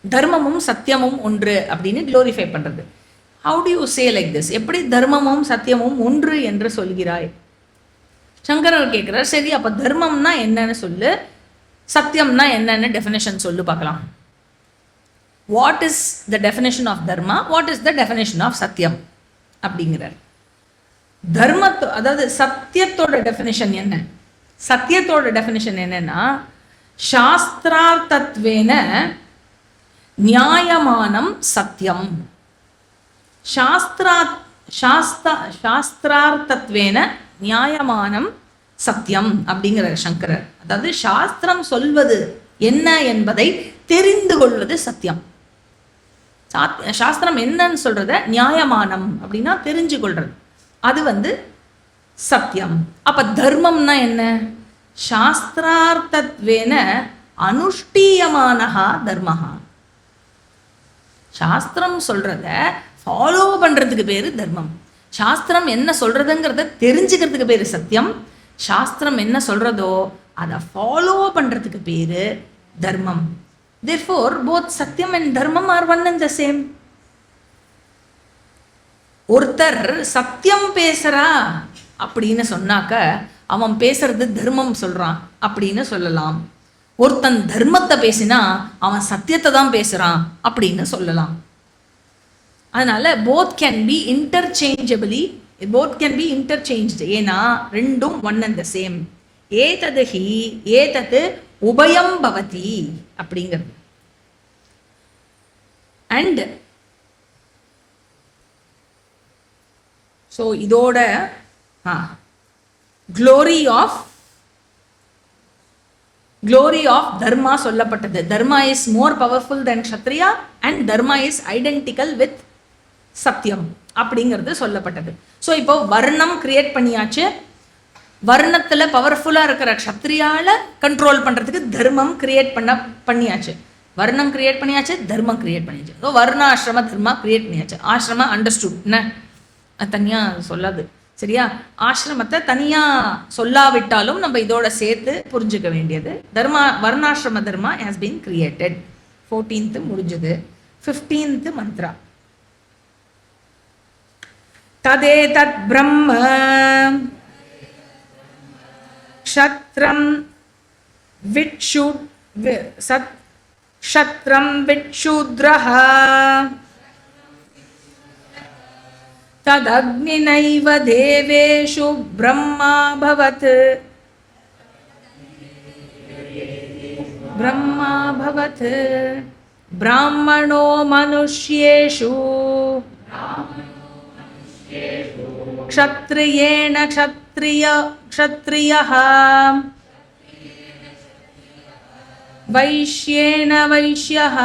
தர்மமும் சத்தியமும் ஒன்று அப்படின்னு க்ளோரிஃபை பண்றது. How to you say like this? எப்படி தர்மமும் சத்தியமும் ஒன்று என்று சொல்கிறாய்? சங்கரர் கேட்கிறார், சரி அப்ப தர்மம்னா என்னன்னு சொல்லு, சத்தியம்னா என்னன்னு டெஃபினேஷன் சொல்லு பார்க்கலாம். What is the definition of dharma, what is the definition of satyam அப்படிங்கிறார். அதாவது சத்தியத்தோட டெஃபினேஷன் என்ன? சத்தியத்தோட டெஃபினேஷன் என்னன்னா, சாஸ்திரார்த்தத்வேன நியாயமானம் சத்தியம். சாஸ்திரார்த்தத்வேன நியாயமானம் சத்தியம் அப்படிங்கிற சங்கரர். அதாவது சாஸ்திரம் சொல்வது என்ன என்பதை தெரிந்து கொள்வது சத்தியம். சாஸ்திரம் என்னன்னு சொல்றத நியாயமானம் அப்படின்னா தெரிஞ்சு கொள்றது, அது சத்தியம். அப்ப தர்மம்னா என்ன? சாஸ்திரார்த்தத்வேன அனுஷ்டீயமானஹா தர்மஹா. சாஸ்திரம் சொல்றத ஃபாலோ பண்றதுக்கு பேரு தர்மம். சாஸ்திரம் என்ன சொல்றதுங்கிறத தெரிஞ்சுக்கிறதுக்கு பேரு சத்தியம். சாஸ்திரம் என்ன சொல்றதோ அதை ஃபாலோ பண்றதுக்கு பேரு தர்மம். Therefore, both satyam and dharmam are one and the same. ஒருத்தர் சத்தியம் பேசுறா அப்படின்னு சொன்னாக்க அவன் பேசுறது தர்மம் சொல்றான் அப்படின்னு சொல்லலாம். ஒருத்தன் தர்மத்தை பேசினா அவன் சத்தியத்தை தான் பேசுறான் அப்படின்னு சொல்லலாம். அதனால both can be interchangeably, both can be interchanged. ஏன்னா ரெண்டும் ஒன் அண்ட் த சேம். ஏதது ஹி ஏதது உபயம் பவதி அப்படிங்கிறது. அண்ட் ஸோ இதோட க்ளோரி ஆஃப் தர்மா சொல்லப்பட்டது. Dharma is more powerful than Kshatriya and dharma is identical with satyam அப்படிங்கிறது சொல்லப்பட்டது. ஸோ இப்போ வர்ணம் கிரியேட் பண்ணியாச்சு. வர்ணத்துல பவர்ஃபுல்லா இருக்கிற க்ஷத்ரியால கண்ட்ரோல் பண்றதுக்கு தர்மம் கிரியேட் பண்ணியாச்சு. வர்ணம் கிரியேட் பண்ணியாச்சு, தர்மம் கிரியேட் பண்ணியாச்சு. ஸோ வர்ணாசிரம தர்மா கிரியேட் பண்ணியாச்சு. ஆசிரம அண்டர்ஸ்டுட், என்ன தனியா சொல்லாது, சரியா? ஆசிரமத்தை தனியா சொல்லாவிட்டாலும் நம்ம இதோட சேர்த்து புரிஞ்சுக்க வேண்டியது. வர்ணாசிரம தர்மா ஹேஸ் பீன் கிரியேட்டட். 14th முடிஞ்சது. 15th மந்த்ரா. ததேதத் பிரம்ம க்ஷத்ரம் விட்சூத்ரஹ ததக்னினைவ தேவேஷு பிரம்மாபவத் பிராமணோ மனுஷ்யேஷு க்ஷத்ரியேண க்ஷத்ரியः வைஷ்யேண வைஷ்யः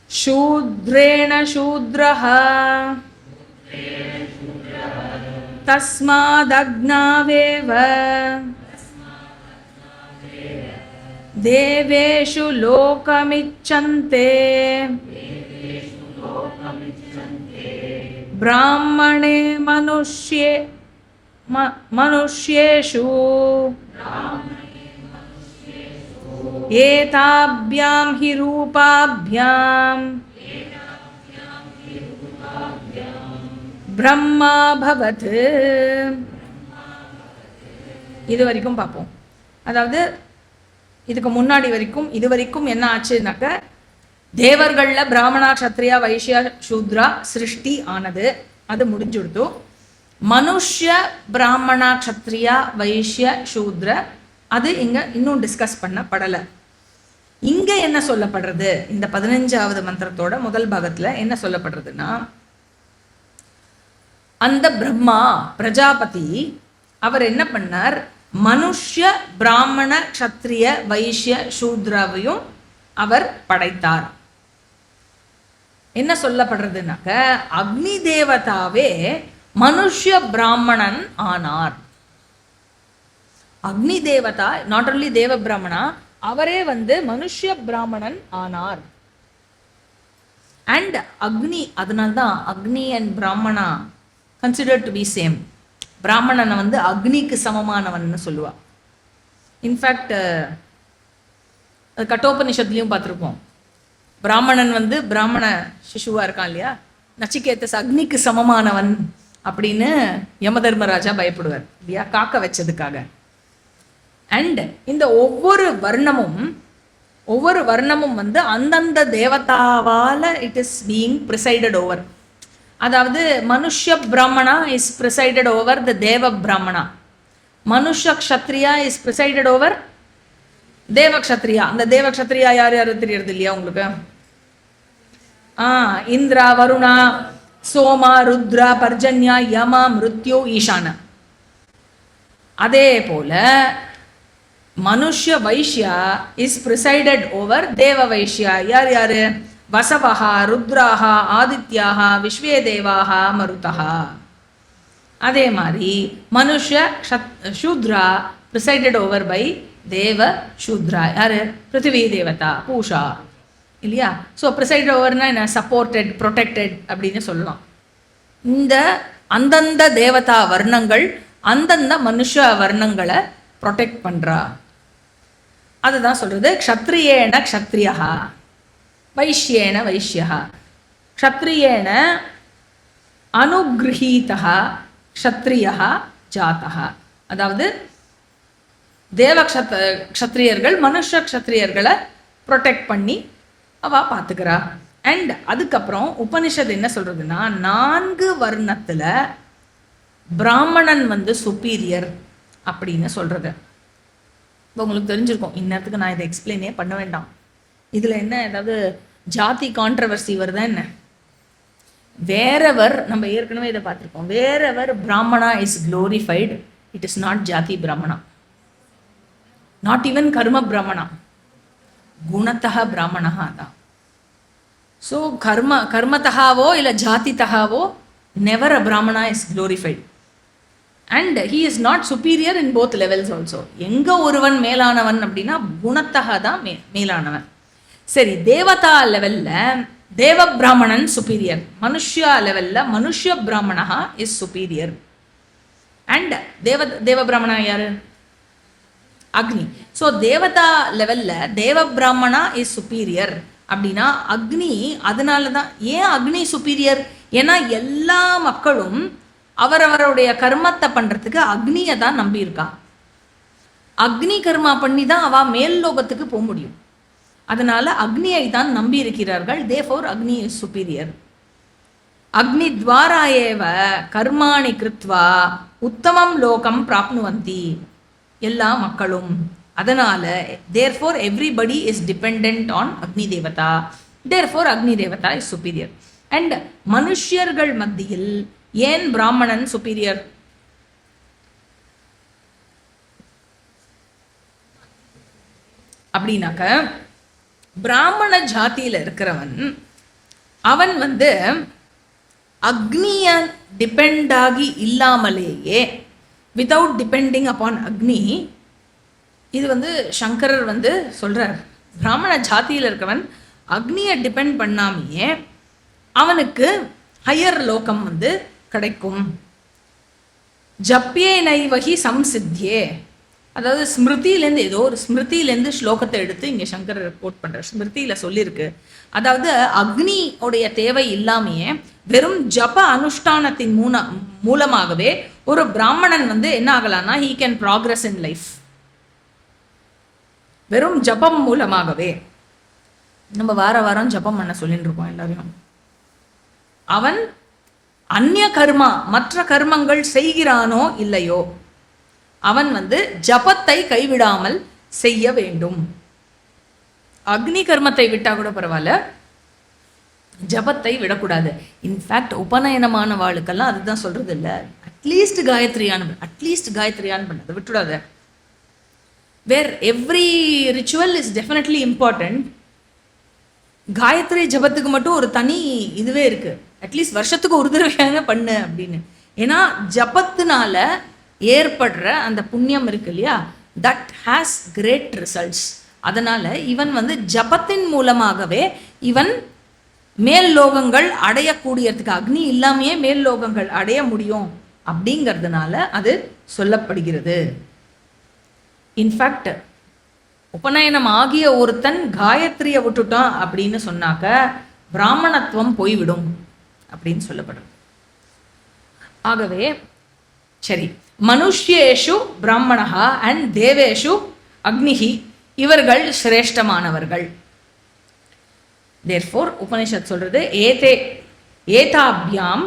शूद्रेण शूद्रः तस्मादग्नावेव देवेषु लोकमिच्छन्ते ब्राह्मणे मनुष्येषु एताभ्यां हि रूपाभ्यां ब्रह्मा भवत्. இது வரைக்கும் பார்ப்போம். அதாவது இதுக்கு முன்னாடி வரைக்கும் இது வரைக்கும் என்ன ஆச்சுனாக்க, தேவர்கள்ல பிராமணா க்ஷத்ரியா வைஷ்ய சூத்ரா சிருஷ்டி ஆனது, அது முடிஞ்சுடுத்து. மனுஷ்ய பிராமணா க்ஷத்ரியா வைஷ்ய சூத்ர அது இங்க இன்னும் டிஸ்கஸ் பண்ணப்படலை. இங்க என்ன சொல்லப்படுறது, இந்த 15வது மந்திரத்தோட முதல் பாகத்துல என்ன சொல்லப்படுறதுன்னா, அந்த பிரம்மா பிரஜாபதி அவர் என்ன பண்ணார், மனுஷ்ய பிராமண க்ஷத்ரிய வைஷ்ய சூத்ராவையும் அவர் படைத்தார். என்ன சொல்லப்படுறதுனாக்க, அக்னி தேவதாவே மனுஷ்ய பிராமணன் ஆனார். அக்னி தேவதா நாட் ஒன்லி தேவ பிராமணா, அவரே மனுஷ்ய பிராமணன் ஆனார். அண்ட் அக்னி, அதனால்தான் Agni and Brahmana considered to be same. பிராமணனை அக்னிக்கு சமமானவன் சொல்லுவா. இன்ஃபேக்ட் கட்டோபனிஷத்துலையும் பார்த்துருப்போம், பிராமணன் பிராமண சிசுவா இருக்கான் இல்லையா, நச்சிகேதஸ் அக்னிக்கு சமமானவன் அப்படின்னு யமதர்மராஜா பயப்படுவார் இல்லையா, காக்க வச்சதுக்காக. அண்ட் இந்த ஒவ்வொரு வர்ணமும் அந்தந்த தேவதாவால it is being presided over. அதாவது manushya Brahmana is presided over the deva Brahmana, manushya Kshatriya is presided over deva Kshatriya. அந்த தேவ க்ஷத்ரியா யார் யாரு தெரியறது இல்லையா உங்களுக்கு? இந்திரா, வருணா, சோமா, ருத்ரா, பர்ஜன்யா, யமா, மிருத்யு, ஈசான. அதே போல Manushya Vaishya is presided over தேவ வைஷ்யா. யார் யாரு? வசவஹா, ருத்ராஹா, ஆதித்யாஹா, விஸ்வே தேவாஹா, மருதஹா. அதே மாதிரி மனுஷ்ய சூத்ரா ப்ரிசைடட் ஓவர் பை தேவ சூத்ரா. யாரு? பிருத்திவி தேவதா, பூஷா இல்லையா. ஸோ ப்ரிசைடட் ஓவர்னா என்ன? சப்போர்ட்டட், ப்ரொடெக்டட் அப்படின்னு சொல்லலாம். இந்த அந்தந்த தேவதா வர்ணங்கள் அந்தந்த மனுஷ வர்ணங்களை ப்ரொடெக்ட் பண்றா. அதுதான் சொல்றது, க்ஷத்ரியேன க்ஷத்ரியா, வைஷ்யேன வைஷ்யா, க்ஷத்ரியேன அனுகிரகீதா, க்ஷத்ரியா ஜாதா. அதாவது தேவ க்ஷத்ரியர்கள் மனுஷ க்ஷத்ரியர்களை ப்ரொடெக்ட் பண்ணி அவ பார்த்துக்கிறா. அண்ட் அதுக்கப்புறம் உபனிஷத் என்ன சொல்றதுன்னா, 4 வர்ணத்துல பிராமணன் சுப்பீரியர் அப்படின்னு சொல்றது. இப்போ உங்களுக்கு தெரிஞ்சிருக்கும், இந்நேரத்துக்கு நான் இதை எக்ஸ்பிளைனே பண்ண வேண்டாம். இதுல என்ன ஏதாவது ஜாதி கான்ட்ரவர்சி வருதா என்ன? வேறவர், நம்ம ஏற்கனவே இதை பார்த்துருக்கோம், wherever Brahmana is glorified, it is not jati Brahmana, not even கர்ம பிராமணா, குணத்தக பிராமணா தான். ஸோ கர்மத்தகாவோ இல்லை ஜாதித்தகாவோ never a Brahmana is glorified. And he is not superior in both levels also. எங்க ஒருவன் மேலானவன் அப்படின்னா குணத்தக தான் மேலானவன். சரி, தேவதா லெவல்ல தேவ பிராமணன் சுப்பீரியர், மனுஷ்யா லெவல்ல Manushya Brahmana is superior. And தேவ பிராமணா யாரு? அக்னி. ஸோ தேவதா லெவல்ல தேவ பிராமணா இஸ் சுப்பீரியர் அப்படின்னா அக்னி. அதனால தான் ஏன் அக்னி சுப்பீரியர்? ஏன்னா எல்லா மக்களும் அவரவருடைய கர்மத்தை பண்றதுக்கு அக்னியை தான் நம்பி இருக்கா. அக்னி கர்மா பண்ணி தான் அவ மேல் லோகத்துக்கு போக முடியும். அதனால அக்னியை தான் நம்பி இருக்கிறார்கள். Therefore Agni is superior. அக்னி துவாரா ஏவ கர்மாணி கிருத்வா உத்தமம் லோகம் பிராப்னுவந்தி, எல்லா மக்களும். அதனால therefore everybody is dependent on Agni Devatha. Therefore Agni Devatha is superior. And மனுஷ்யர்கள் மத்தியில் ஏன் பிராமணன் சுப்பீரியர்? அப்படின்னாக்க பிராமண ஜாதியில இருக்கிறவன் அவன் அக்னிய டிபெண்ட் ஆகி இல்லாமலேயே, வித்தவுட் டிபெண்டிங் அப்பான் அக்னி, இது சங்கரர் சொல்றார், பிராமண ஜாதியில் இருக்கவன் அக்னியை டிபெண்ட் பண்ணாமையே அவனுக்கு ஹையர் லோகம் கிடைக்கும். ஜப்பியே நைவகி சம்சித்தியே, அதாவது ஸ்மிருதியிலேருந்து ஏதோ ஒரு ஸ்மிருதியிலேருந்து ஸ்லோகத்தை எடுத்து இங்கே சங்கரர் கோட் பண்ற. ஸ்மிருதியில சொல்லியிருக்கு, அதாவது அக்னி உடைய தேவை இல்லாமையே வெறும் ஜப அனுஷ்டானத்தின் மூலமாகவே ஒரு பிராமணன் என்ன ஆகலாம்னா he can progress in life. வெறும் ஜபம் மூலமாகவே. நம்ம வாரம் ஜபம் பண்ண சொல்லிட்டு இருக்கோம் எல்லாரையும். அவன் அந்நிய கர்மா, மற்ற கர்மங்கள் செய்கிறானோ இல்லையோ, அவன் ஜபத்தை கைவிடாமல் செய்ய வேண்டும். அக்னி கர்மத்தை விட்டா கூட பரவாயில்ல, ஜபத்தை விடக்கூடாது. இன்ஃபேக்ட் உபநயனமான வாளுக்கெல்லாம் அதுதான் சொல்றது இல்லை, அட்லீஸ்ட் காயத்ரியான் பண்ண அதை விட்டுடாத. Where every ritual is definitely important. Gayatri ஜபத்துக்கு மட்டும் ஒரு தனி இதுவே இருக்கு, அட்லீஸ்ட் வருஷத்துக்கு ஒரு தடவையான பண்ணு அப்படின்னு. ஏன்னா ஜபத்தினால ஏற்படுற அந்த புண்ணியம் இருக்கு இல்லையா, தட் ஹேஸ் கிரேட் ரிசல்ட்ஸ். அதனால இவன் ஜபத்தின் மூலமாகவே இவன் மேல் லோகங்கள் அடையக்கூடியதுக்கு, அக்னி இல்லாமையே மேல் லோகங்கள் அடைய முடியும் அப்படிங்கிறதுனால அது சொல்லப்படுகிறது. இன்ஃபேக்ட் உபநயனம் ஆகிய ஒருத்தன் காயத்ரியை விட்டுட்டான் அப்படின்னு சொன்னாக்க பிராமணத்துவம் போய்விடும் அப்படின்னு சொல்லப்படுறது. ஆகவே சரி, மனுஷ்யேஷு பிராமணா அண்ட் தேவேஷு அக்னிஹி, இவர்கள் சிரேஷ்டமானவர்கள். தேர்ஃபோர் உபனிஷத் சொல்றது ஏதாபியாம்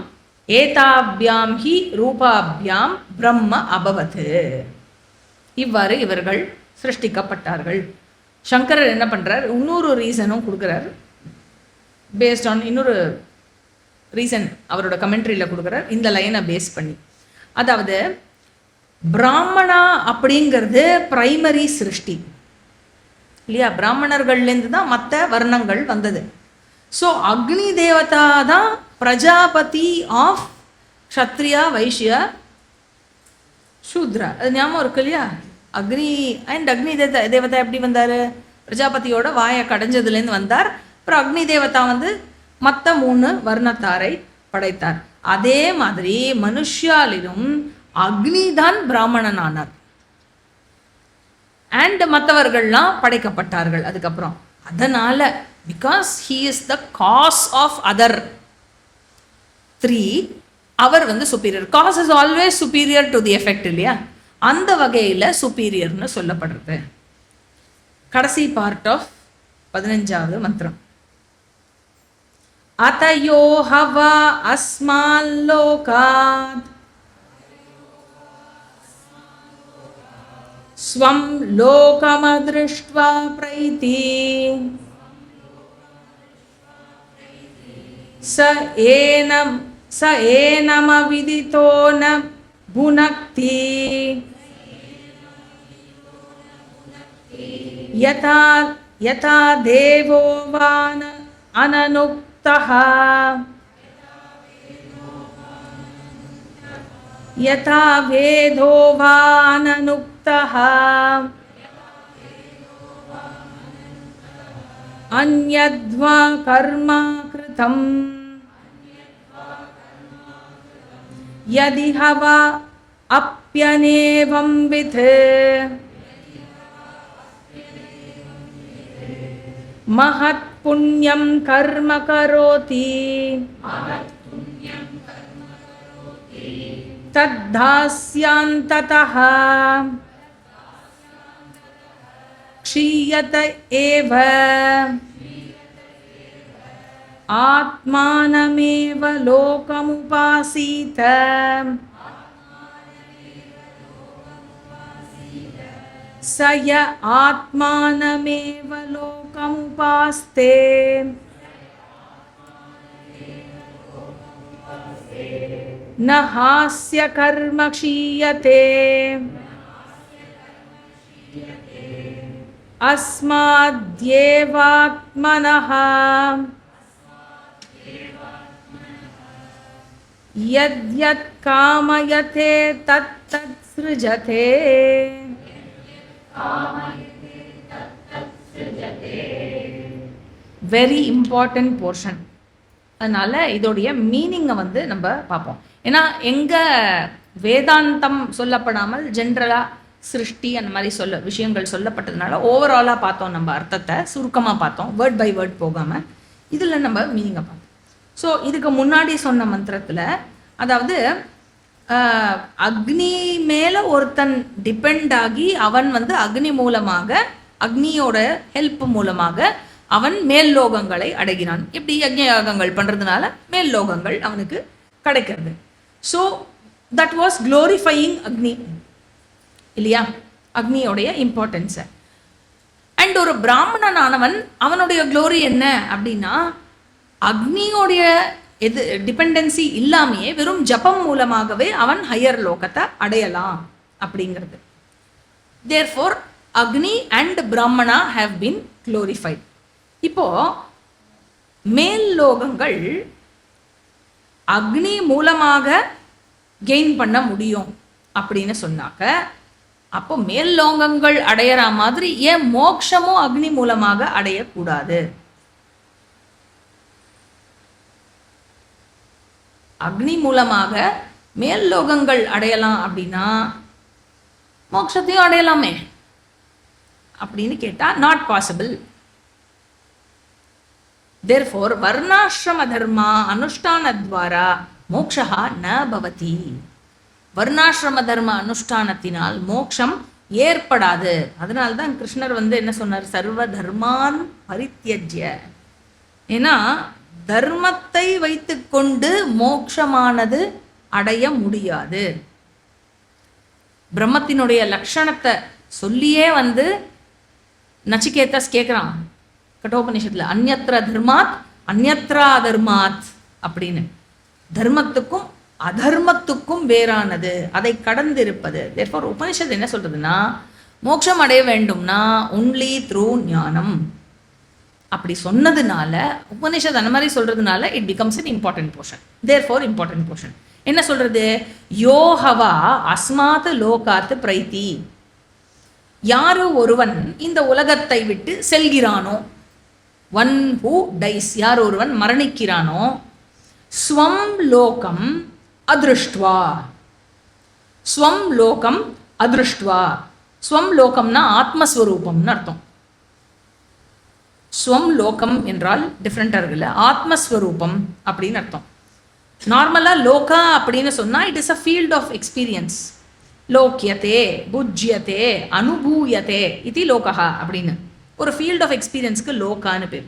ஹி ரூபாபியாம் பிரம்ம அபவது. இவ்வாறு இவர்கள் சிருஷ்டிக்கப்பட்டார்கள். சங்கரர் என்ன பண்றார், இன்னொரு ரீசனும் கொடுக்குறார். பேஸ்ட் ஆன் இன்னொரு ரீசன் அவரோட கமெண்ட்ரியில் கொடுக்குறார், இந்த லைனை பேஸ் பண்ணி. அதாவது பிராமணா அப்படிங்கிறது பிரைமரி சிருஷ்டி இல்லையா, பிராமணர்கள்லேருந்து தான் மற்ற வர்ணங்கள் வந்தது. ஸோ அக்னி தேவதா தான் பிரஜாபதி ஆஃப் க்ஷத்ரியா வைஷ்யா சூத்ரா. அது ஞாபகம் இருக்கு இல்லையா? அக்னி தேவதா எப்படி வந்தார், பிரஜாபதியோட வாயை கடைஞ்சதுலேருந்து வந்தார். அப்புறம் அக்னி தேவதா மற்ற 3 வர்ணத்தாரை படைத்தார். அதே மாதிரி மனுஷாலிலும் அக்னி தான் பிராமணன் ஆனார் அண்ட் மற்றவர்கள்லாம் படைக்கப்பட்டார்கள் அதுக்கப்புறம். அதனால because he is the cause of other 3, அவர் superior. Cause is always superior to the effect இல்லையா, அந்த வகையில் சுப்பீரியர்னு சொல்லப்படுறது. கடைசி பார்ட் ஆஃப் 15வது மந்திரம். அத்தயோ ஹவா அஸ்மால் லோகாத் ஸ்வம் லோகமத்ருஷ்ட்வா ப்ரைதி ச ஏனமவிதிதோ ந புனக்தி யதா தேவோ வான அனனுக்தஹ யதா வேதோ வானனுக்தஹ அன்யத்வா கர்மா கிருதம் யதிஹ வா அப்யநேவம் வித் மஹத் புண்ணியம் கர்ம கரோதி தத்தாஸ்யாந்ததஹ க்ஷீயத ஏவ ஆத்மானமேவ லோகமுபாசீத சய ஆத்மானமேவ லோகமுபாஸ்தே ந ஹாஸ்ய கர்ம க்ஷீயதே அஸ்மாத்யேவாத்மனஹ யத்யத் காமயதே தத்தத் ஸ்ருஜதே. Very important portion. அதனால இதோடைய மீனிங்கை நம்ம பார்ப்போம். ஏன்னா எங்கள் வேதாந்தம் சொல்லப்படாமல் ஜென்ரலாக சிருஷ்டி அந்த மாதிரி விஷயங்கள் சொல்லப்பட்டதுனால ஓவராலாக பார்த்தோம், நம்ம அர்த்தத்தை சுருக்கமாக பார்த்தோம், வேர்ட் பை வேர்ட் போகாமல். இதில் நம்ம மீனிங்கை பார்த்தோம். ஸோ இதுக்கு முன்னாடி சொன்ன மந்திரத்தில், அதாவது அக்னி மேலே ஒருத்தன் டிபெண்ட் ஆகி அவன் அக்னி மூலமாக, அக்னியோட ஹெல்ப் மூலமாக அவன் மேல் லோகங்களை அடைகிறான். எப்படி யஜ்ஞ யாகங்கள் பண்ணுறதுனால மேல் லோகங்கள் அவனுக்கு கிடைக்கிறது. ஸோ தட் வாஸ் க்ளோரிஃபையிங் அக்னி. இல்லையா, அக்னியோடைய இம்பார்ட்டன்ஸை. அண்ட் ஒரு பிராமணன் ஆனவன் அவனுடைய க்ளோரி என்ன அப்படின்னா, அக்னியோடைய டிபெண்டன்சி இல்லாமையே வெறும் ஜபம் மூலமாகவே அவன் ஹையர் லோகத்தை அடையலாம் அப்படிங்கிறது. தேர்ஃபோர் அக்னி அண்ட் பிராமணா ஹேவ் பீன் க்ளோரிஃபைட். இப்போ மேல் லோகங்கள் அக்னி மூலமாக கெயின் பண்ண முடியும் அப்படின்னு சொன்னாக்க, அப்போ மேல் லோகங்கள் அடையிற மாதிரி ஏன் மோட்சமும் அக்னி மூலமாக அடையக்கூடாது? அக்னி மூலமாக மேல் லோகங்கள் அடையலாம் அப்படின்னா மோட்சத்தையும் அடையலாமே அப்படின்னு கேட்டா நாட் பாசிபிள். தேர்ஃபோர் வர்ணாசிரம தர்மா அனுஷ்டானத்வாரா மோக்ஷா ந பவதி. வர்ணாசிரம தர்ம அனுஷ்டானத்தினால் மோக்ஷம் ஏற்படாது. அதனால்தான் கிருஷ்ணர் என்ன சொன்னார், சர்வ தர்மான் பரித்யஜ்ய. ஏன்னா தர்மத்தை வைத்துக்கொண்டு மோட்சமானது அடைய முடியாது. பிரம்மத்தினுடைய லட்சணத்தை சொல்லியே நச்சிகேதஸ் கேட்குறான் கட்டோபனிஷத்துல, அந்யத்ர தர்மாத் அந்யத்ரா தர்மாத் அப்படின்னு. தர்மத்துக்கும் அதர்மத்துக்கும் வேறானது, அதை கடந்து இருப்பது. தேர்ஃபோர் உபனிஷத்து என்ன சொல்றதுன்னா, மோட்சம் அடைய வேண்டும்னா ஒன்லி த்ரூ ஞானம். அப்படி சொன்னதுனால உபனிஷத் அந்த மாதிரி சொல்றதுனால it becomes an important portion. therefore important portion. என்ன சொல்றது, யோஹவா அஸ்மாத் லோகாத் பிரைத்தி. யாரு ஒருவன் இந்த உலகத்தை விட்டு செல்கிறானோ, ஒன் ஹூ டைஸ், யார் ஒருவன் மரணிக்கிறானோ, ஸ்வம் லோகம் அதிருஷ்டுவா. ஸ்வம் லோகம் அதிருஷ்டுவா. ஸ்வம் லோகம்னா ஆத்மஸ்வரூபம்னு அர்த்தம். ஸ்வம் லோகம் என்றால் டிஃப்ரெண்டாக இருக்குல்ல, ஆத்மஸ்வரூபம் அப்படின்னு அர்த்தம். நார்மலாக லோகா அப்படின்னு சொன்னால் it is a field of experience. லோக்கியத்தே புஜ்யத்தே அனுபூயத்தே இது லோகா அப்படின்னு ஒரு ஃபீல்ட் ஆஃப் எக்ஸ்பீரியன்ஸ்க்கு லோகான்னு பேர்.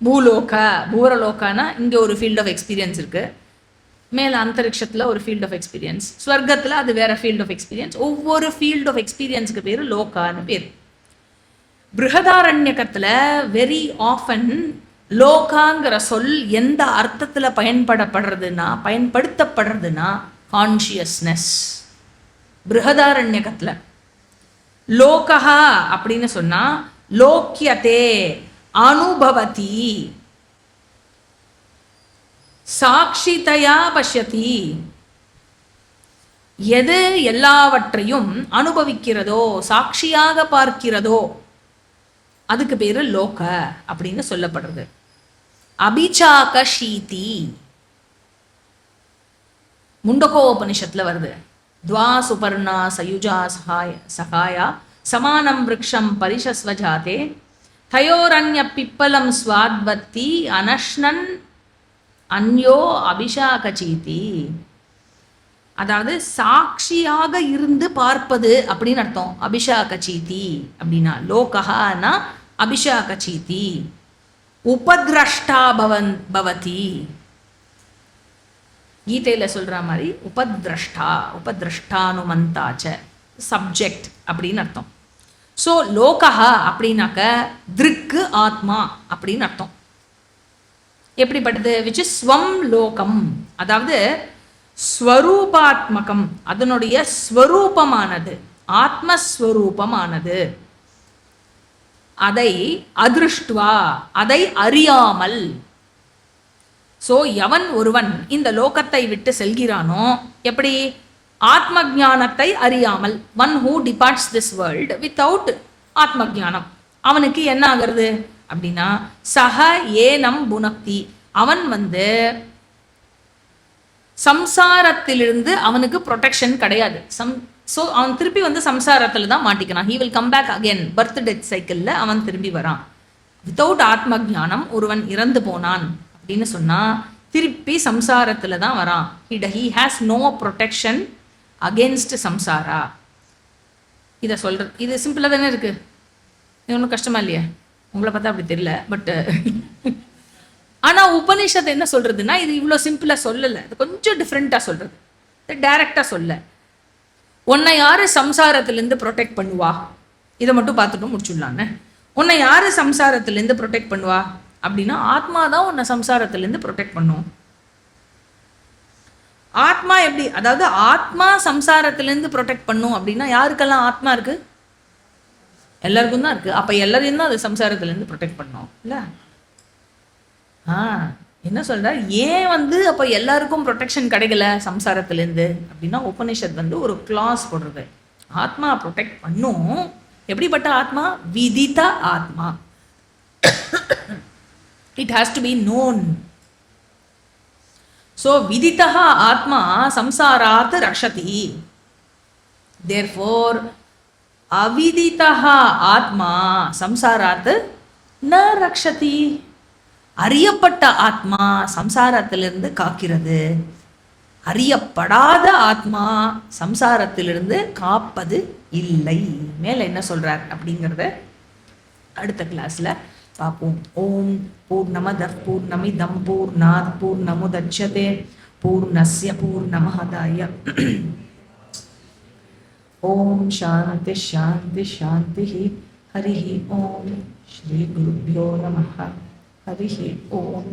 பூலோகா பூரலோகானா இங்கே ஒரு ஃபீல்ட் ஆஃப் எக்ஸ்பீரியன்ஸ் இருக்குது, மேலே அந்தரிக்ஷத்தில் ஒரு ஃபீல்ட் ஆஃப் எக்ஸ்பீரியன்ஸ், ஸ்வர்க்கத்தில் அது வேற ஃபீல்ட் ஆஃப் எக்ஸ்பீரியன்ஸ். ஒவ்வொரு ஃபீல்ட் ஆஃப் எக்ஸ்பீரியன்ஸுக்கு பேர் லோகான்னு பேர். பிருஹதாரண்யகத்துல வெரி ஆஃபன் லோகாங்கிற சொல் எந்த அர்த்தத்துல பயன்படுத்தப்படுறதுன்னா கான்ஷியஸ்னஸ். பிருஹதாரண்யகத்துல லோகா அப்படின்னு சொன்னா லோக்கியதே அனுபவதி சாட்சிதயா பஷ்யதி. எது எல்லாவற்றையும் அனுபவிக்கிறதோ சாட்சியாக பார்க்கிறதோ அதுக்கு பேரு லோக அப்படின்னு சொல்லப்படுறது. அபிச்சாக ஷீதி முண்டகோபனிஷத்துல வருது. துவா சுபர்ணா சயுஜா சகாயா சமானம் விரக்ஷம் பரிஷஸ்வஜாதே தயோரண்ய பிப்பலம் ஸ்வாத்வத்தி அனஷ்ணன் அந்யோ அபிஷாகச்சீதி. அதாவது சாட்சியாக இருந்து பார்ப்பது அப்படின்னு அர்த்தம். அபிஷாகச்சீதி அப்படின்னா லோகஹானா அபிஷாகச்சீதி. உபத்ரஷ்டா பவதி. கீதையில சொல்ற மாதிரி உபத்ரஷ்டானுமந்தாச்ச சப்ஜெக்ட் அப்படின்னு அர்த்தம். ஸோ லோகஹா அப்படின்னாக்க திருக்கு ஆத்மா அப்படின்னு அர்த்தம். எப்படிப்பட்டது? விச் இஸ் ஸ்வம் லோகம், அதாவது ஸ்வரூபாத்மகம், அதனுடைய ஸ்வரூபமானது, ஆத்மஸ்வரூபமானது. அதை அதிருஷ்டுவா, அதை அறியாமல். ஸோ எவன் ஒருவன் இந்த லோகத்தை விட்டு செல்கிறானோ, எப்படி? ஆத்ம ஞானத்தை அறியாமல். One who departs this world without ஆத்ம ஞானம், அவனுக்கு என்ன ஆகிறது அப்படின்னா சஹ ஏனம் புனக்தி. அவன் சம்சாரத்திலிருந்து அவனுக்கு ப்ரொடெக்ஷன் கிடையாது. ஸோ அவன் திருப்பி சம்சாரத்தில் தான் மாட்டிக்கிறான். He will come back again. Birth death சைக்கிளில் அவன் திரும்பி வரான். வித்தவுட் ஆத்ம ஜானம் ஒருவன் இறந்து போனான் அப்படின்னு சொன்னால் திருப்பி சம்சாரத்தில் தான் வரான். He has no protection against samsara. இதை சொல்கிறது, இது சிம்பிளாக தானே இருக்குது, இது ஒன்றும் கஷ்டமா இல்லையா? உங்களை பார்த்தா அப்படி தெரியல, பட் ஆனால் உபனிஷத்து என்ன சொல்கிறதுன்னா இது இவ்வளோ சிம்பிளாக சொல்லலை, அது கொஞ்சம் டிஃப்ரெண்ட்டாக சொல்கிறது. டைரக்டாக சொல்ல உன்னை யாரு சம்சாரத்திலேருந்து ப்ரொடெக்ட் பண்ணுவா? இதை மட்டும் பார்த்துட்டு முடிச்சுடலான்னு. உன்னை யாரு சம்சாரத்திலேருந்து ப்ரொடெக்ட் பண்ணுவா அப்படின்னா ஆத்மா தான் உன்னை சம்சாரத்திலேருந்து ப்ரொடெக்ட் பண்ணும். ஆத்மா எப்படி, அதாவது ஆத்மா சம்சாரத்திலேருந்து ப்ரொடெக்ட் பண்ணும் அப்படின்னா யாருக்கெல்லாம் ஆத்மா இருக்கு? எல்லாருக்கும் தான் இருக்கு. அப்ப எல்லாரையும் தான் அது சம்சாரத்திலேருந்து ப்ரொடெக்ட் பண்ணும் இல்ல? என்ன சொல்றார்? ஏன் அப்ப எல்லாருக்கும் ப்ரொடெக்ஷன் கிடைக்கல சம்சாரத்திலேருந்து அப்படின்னா உபனிஷத் ஒரு கிளாஸ் போடுறது. ஆத்மா ப்ரொடெக்ட் பண்ணும். எப்படிப்பட்ட ஆத்மா? விதித ஆத்மா. It has to be known. So விதிதா ஆத்மா சம்சாராத் ரக்ஷதி. தேர்ஃபோர் அவிதிதா ஆத்மா சம்சாராத் ந ரக்ஷதி. அறியப்பட்ட ஆத்மா சம்சாரத்திலிருந்து காக்கிறது, அறியப்படாத ஆத்மா சம்சாரத்திலிருந்து காப்பது இல்லை. மேல என்ன சொல்றார் அப்படிங்கிறத அடுத்த கிளாஸ்ல பார்ப்போம். ஓம் பூர்ணமத பூர்ணமிதம் பூர்ணாத் பூர்ணமுதச்யதே பூர்ணஸ்ய பூர்ணமாதாய ஓம் சாந்தி சாந்தி சாந்தி. ஹரி ஓம். ஸ்ரீ குருப்யோ நமஹ. ஹரி ஓம்.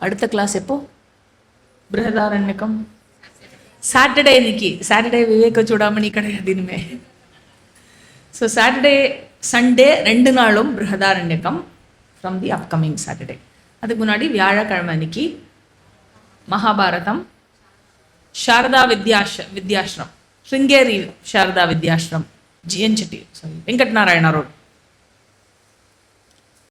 அடுத்த கிளாஸ் எப்போ? பிருஹதாரண்யகம் சாட்டர்டே. இன்னைக்கு சாட்டர்டே விவேக சூடாமணி கிடையாது இனிமே. ஸோ சாட்டர்டே சண்டே 2 நாளும் பிருஹதாரண்யகம் ஃப்ரம் தி அப்கமிங் சாட்டர்டே. அதுக்கு முன்னாடி வியாழக்கிழமை அன்னைக்கு மகாபாரதம், சாரதா வித்யாஷ்ரம், ஸ்ருங்கேரி சாரதா வித்யாஷ்ரம், ஜிஎன்சிட்டி, சாரி வெங்கட் நாராயண ரோட்,